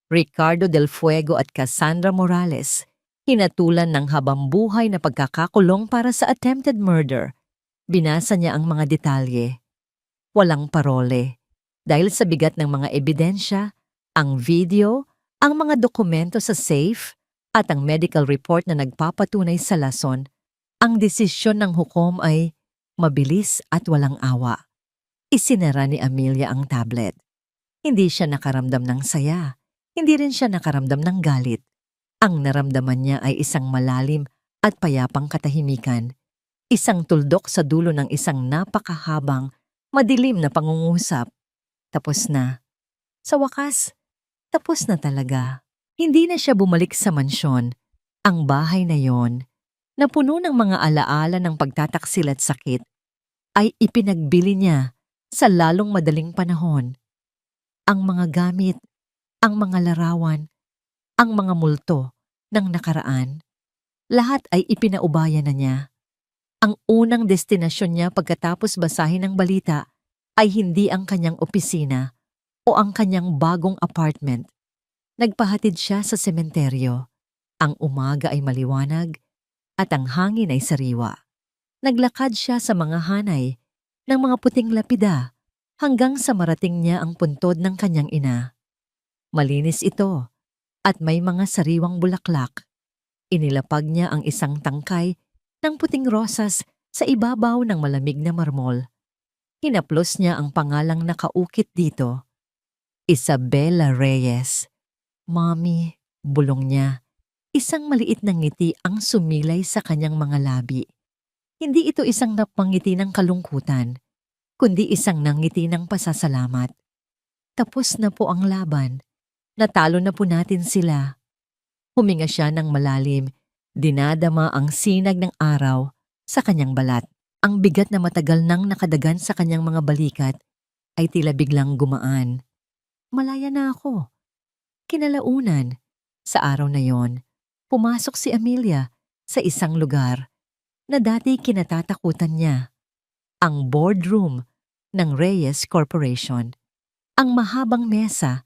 Ricardo Del Fuego at Cassandra Morales, hinatulan ng habambuhay na pagkakakulong para sa attempted murder. Binasa niya ang mga detalye. Walang parole. Dahil sa bigat ng mga ebidensya, ang video, ang mga dokumento sa safe, at ang medical report na nagpapatunay sa lason, ang desisyon ng hukom ay mabilis at walang awa. Isinara ni Amelia ang tablet. Hindi siya nakaramdam ng saya. Hindi rin siya nakaramdam ng galit. Ang naramdaman niya ay isang malalim at payapang katahimikan. Isang tuldok sa dulo ng isang napakahabang, madilim na pangungusap. Tapos na. Sa wakas, tapos na talaga. Hindi na siya bumalik sa mansyon. Ang bahay na yon, na puno ng mga alaala ng pagtataksil at sakit, ay ipinagbili niya sa lalong madaling panahon. Ang mga gamit, ang mga larawan, ang mga multo ng nakaraan, lahat ay ipinaubaya na niya. Ang unang destinasyon niya pagkatapos basahin ng balita ay hindi ang kanyang opisina o ang kanyang bagong apartment. Nagpahatid siya sa sementeryo. Ang umaga ay maliwanag at ang hangin ay sariwa. Naglakad siya sa mga hanay ng mga puting lapida hanggang sa marating niya ang puntod ng kanyang ina. Malinis ito at may mga sariwang bulaklak. Inilapag niya ang isang tangkay ng puting rosas sa ibabaw ng malamig na marmol. Hinaplos niya ang pangalang nakaukit dito, Isabela Reyes. Mommy, bulong niya. Isang maliit na ngiti ang sumilay sa kanyang mga labi. Hindi ito isang napangiti ng kalungkutan, kundi isang nangiti ng pasasalamat. Tapos na po ang laban. Natalo na po natin sila. Huminga siya ng malalim, dinadama ang sinag ng araw sa kanyang balat. Ang bigat na matagal nang nakadagan sa kanyang mga balikat ay tila biglang gumaan. Malaya na ako. Kinalaunan, sa araw na yon, pumasok si Amelia sa isang lugar na dati kinatatakutan niya. Ang boardroom ng Reyes Corporation. Ang mahabang mesa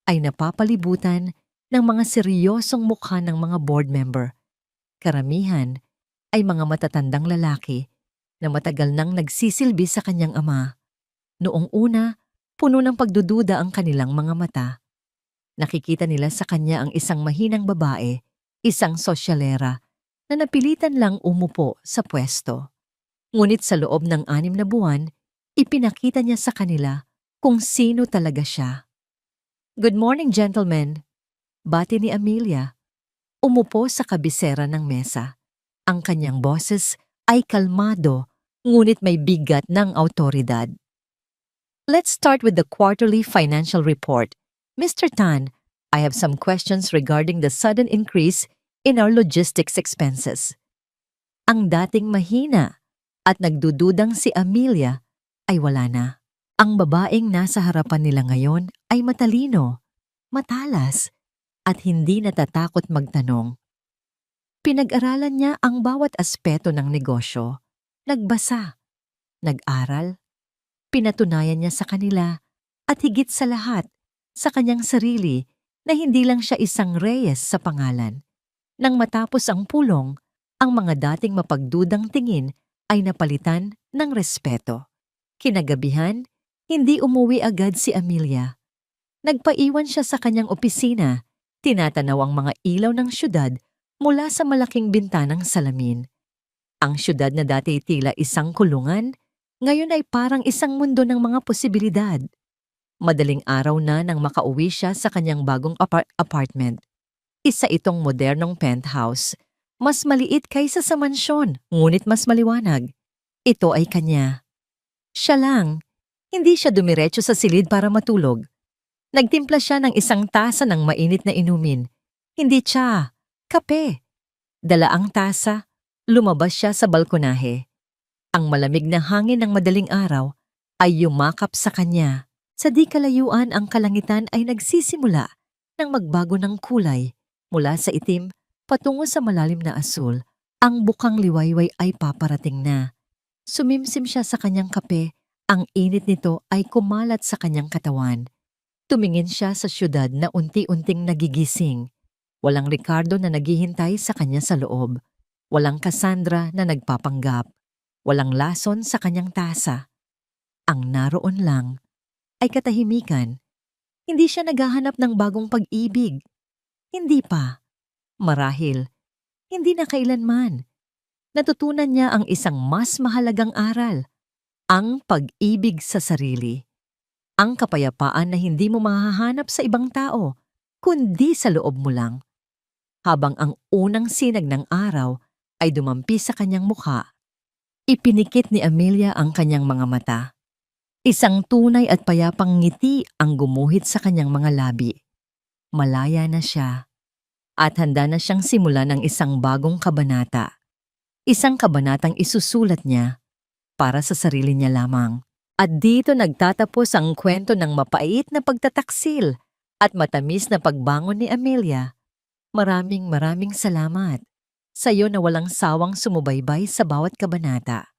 ay napapalibutan ng mga seryosong mukha ng mga board member. Karamihan ay mga matatandang lalaki na matagal nang nagsisilbi sa kanyang ama. Noong una, puno ng pagdududa ang kanilang mga mata. Nakikita nila sa kanya ang isang mahinang babae, isang sosyalera, na napilitan lang umupo sa pwesto. Ngunit sa loob ng 6 na buwan, ipinakita niya sa kanila kung sino talaga siya. "Good morning, gentlemen," bati ni Amelia. Umupo sa kabisera ng mesa. Ang kanyang boses ay kalmado, ngunit may bigat ng awtoridad. "Let's start with the quarterly financial report. Mr. Tan, I have some questions regarding the sudden increase in our logistics expenses." Ang dating mahina at nagdududang si Amelia ay wala na. Ang babaeng nasa harapan nila ngayon ay matalino, matalas, at hindi natatakot magtanong. Pinag-aralan niya ang bawat aspeto ng negosyo. Nagbasa, nag-aral, pinatunayan niya sa kanila at higit sa lahat, sa kanyang sarili na hindi lang siya isang Reyes sa pangalan. Nang matapos ang pulong, ang mga dating mapagdudang tingin ay napalitan ng respeto. Kinagabihan, hindi umuwi agad si Amelia. Nagpaiwan siya sa kanyang opisina, tinatanaw ang mga ilaw ng syudad mula sa malaking bintanang salamin. Ang syudad na dati tila isang kulungan, ngayon ay parang isang mundo ng mga posibilidad. Madaling araw na nang makauwi siya sa kanyang bagong apartment. Isa itong modernong penthouse. Mas maliit kaysa sa mansyon, ngunit mas maliwanag. Ito ay kanya. Siya lang. Hindi siya dumiretso sa silid para matulog. Nagtimpla siya ng isang tasa ng mainit na inumin. Hindi tsa, kape. Dala ang tasa, lumabas siya sa balkonahe. Ang malamig na hangin ng madaling araw ay yumakap sa kanya. Sa di kalayuan ang kalangitan ay nagsisimula ng magbago ng kulay mula sa itim patungo sa malalim na asul. Ang bukang liwayway ay paparating na. Sumimsim siya sa kanyang kape, ang init nito ay kumalat sa kanyang katawan. Tumingin siya sa syudad na unti-unting nagigising. Walang Ricardo na naghihintay sa kanya sa loob. Walang Cassandra na nagpapanggap. Walang lason sa kanyang tasa. Ang naroon lang ay katahimikan. Hindi siya naghahanap ng bagong pag-ibig. Hindi pa. Marahil, hindi na kailanman. Natutunan niya ang isang mas mahalagang aral, ang pag-ibig sa sarili. Ang kapayapaan na hindi mo mahahanap sa ibang tao, kundi sa loob mo lang. Habang ang unang sinag ng araw ay dumampi sa kanyang mukha, ipinikit ni Amelia ang kanyang mga mata. Isang tunay at payapang ngiti ang gumuhit sa kanyang mga labi. Malaya na siya at handa na siyang simulan ng isang bagong kabanata. Isang kabanatang isusulat niya para sa sarili niya lamang. At dito nagtatapos ang kwento ng mapait na pagtataksil at matamis na pagbangon ni Amelia. Maraming salamat sa iyo na walang sawang sumubaybay sa bawat kabanata.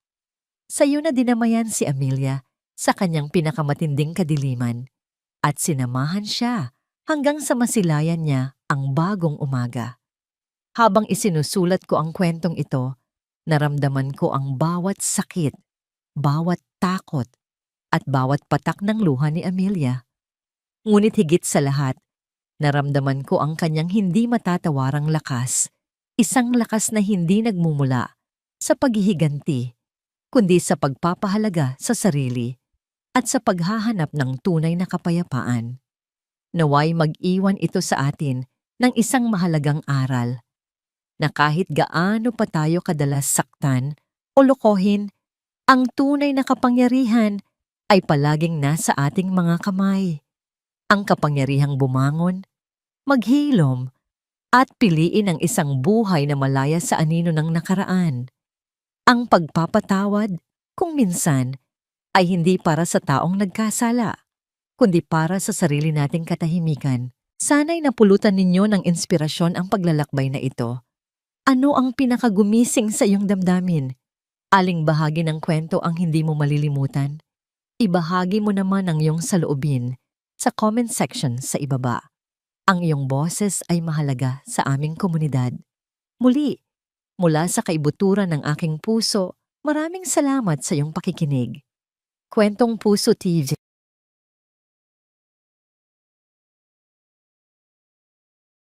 Sa iyo na dinamayan si Amelia sa kanyang pinakamatinding kadiliman at sinamahan siya hanggang sa masilayan niya ang bagong umaga. Habang isinusulat ko ang kwentong ito, naramdaman ko ang bawat sakit, bawat takot, at bawat patak ng luha ni Amelia. Ngunit higit sa lahat, naramdaman ko ang kanyang hindi matatawarang lakas, isang lakas na hindi nagmumula sa paghihiganti, kundi sa pagpapahalaga sa sarili at sa paghahanap ng tunay na kapayapaan. Naway mag-iwan ito sa atin ng isang mahalagang aral, na kahit gaano pa tayo kadalas saktan o lokohin, ang tunay na kapangyarihan ay palaging nasa ating mga kamay. Ang kapangyarihang bumangon, maghilom, at piliin ang isang buhay na malaya sa anino ng nakaraan. Ang pagpapatawad, kung minsan, ay hindi para sa taong nagkasala, kundi para sa sarili nating katahimikan. Sana'y napulutan ninyo ng inspirasyon ang paglalakbay na ito. Ano ang pinakagumising sa iyong damdamin? Aling bahagi ng kwento ang hindi mo malilimutan? Ibahagi mo naman ang iyong saloobin sa comment section sa ibaba. Ang iyong boses ay mahalaga sa aming komunidad. Muli, mula sa kaibuturan ng aking puso, maraming salamat sa iyong pakikinig. Kwentong Puso TV.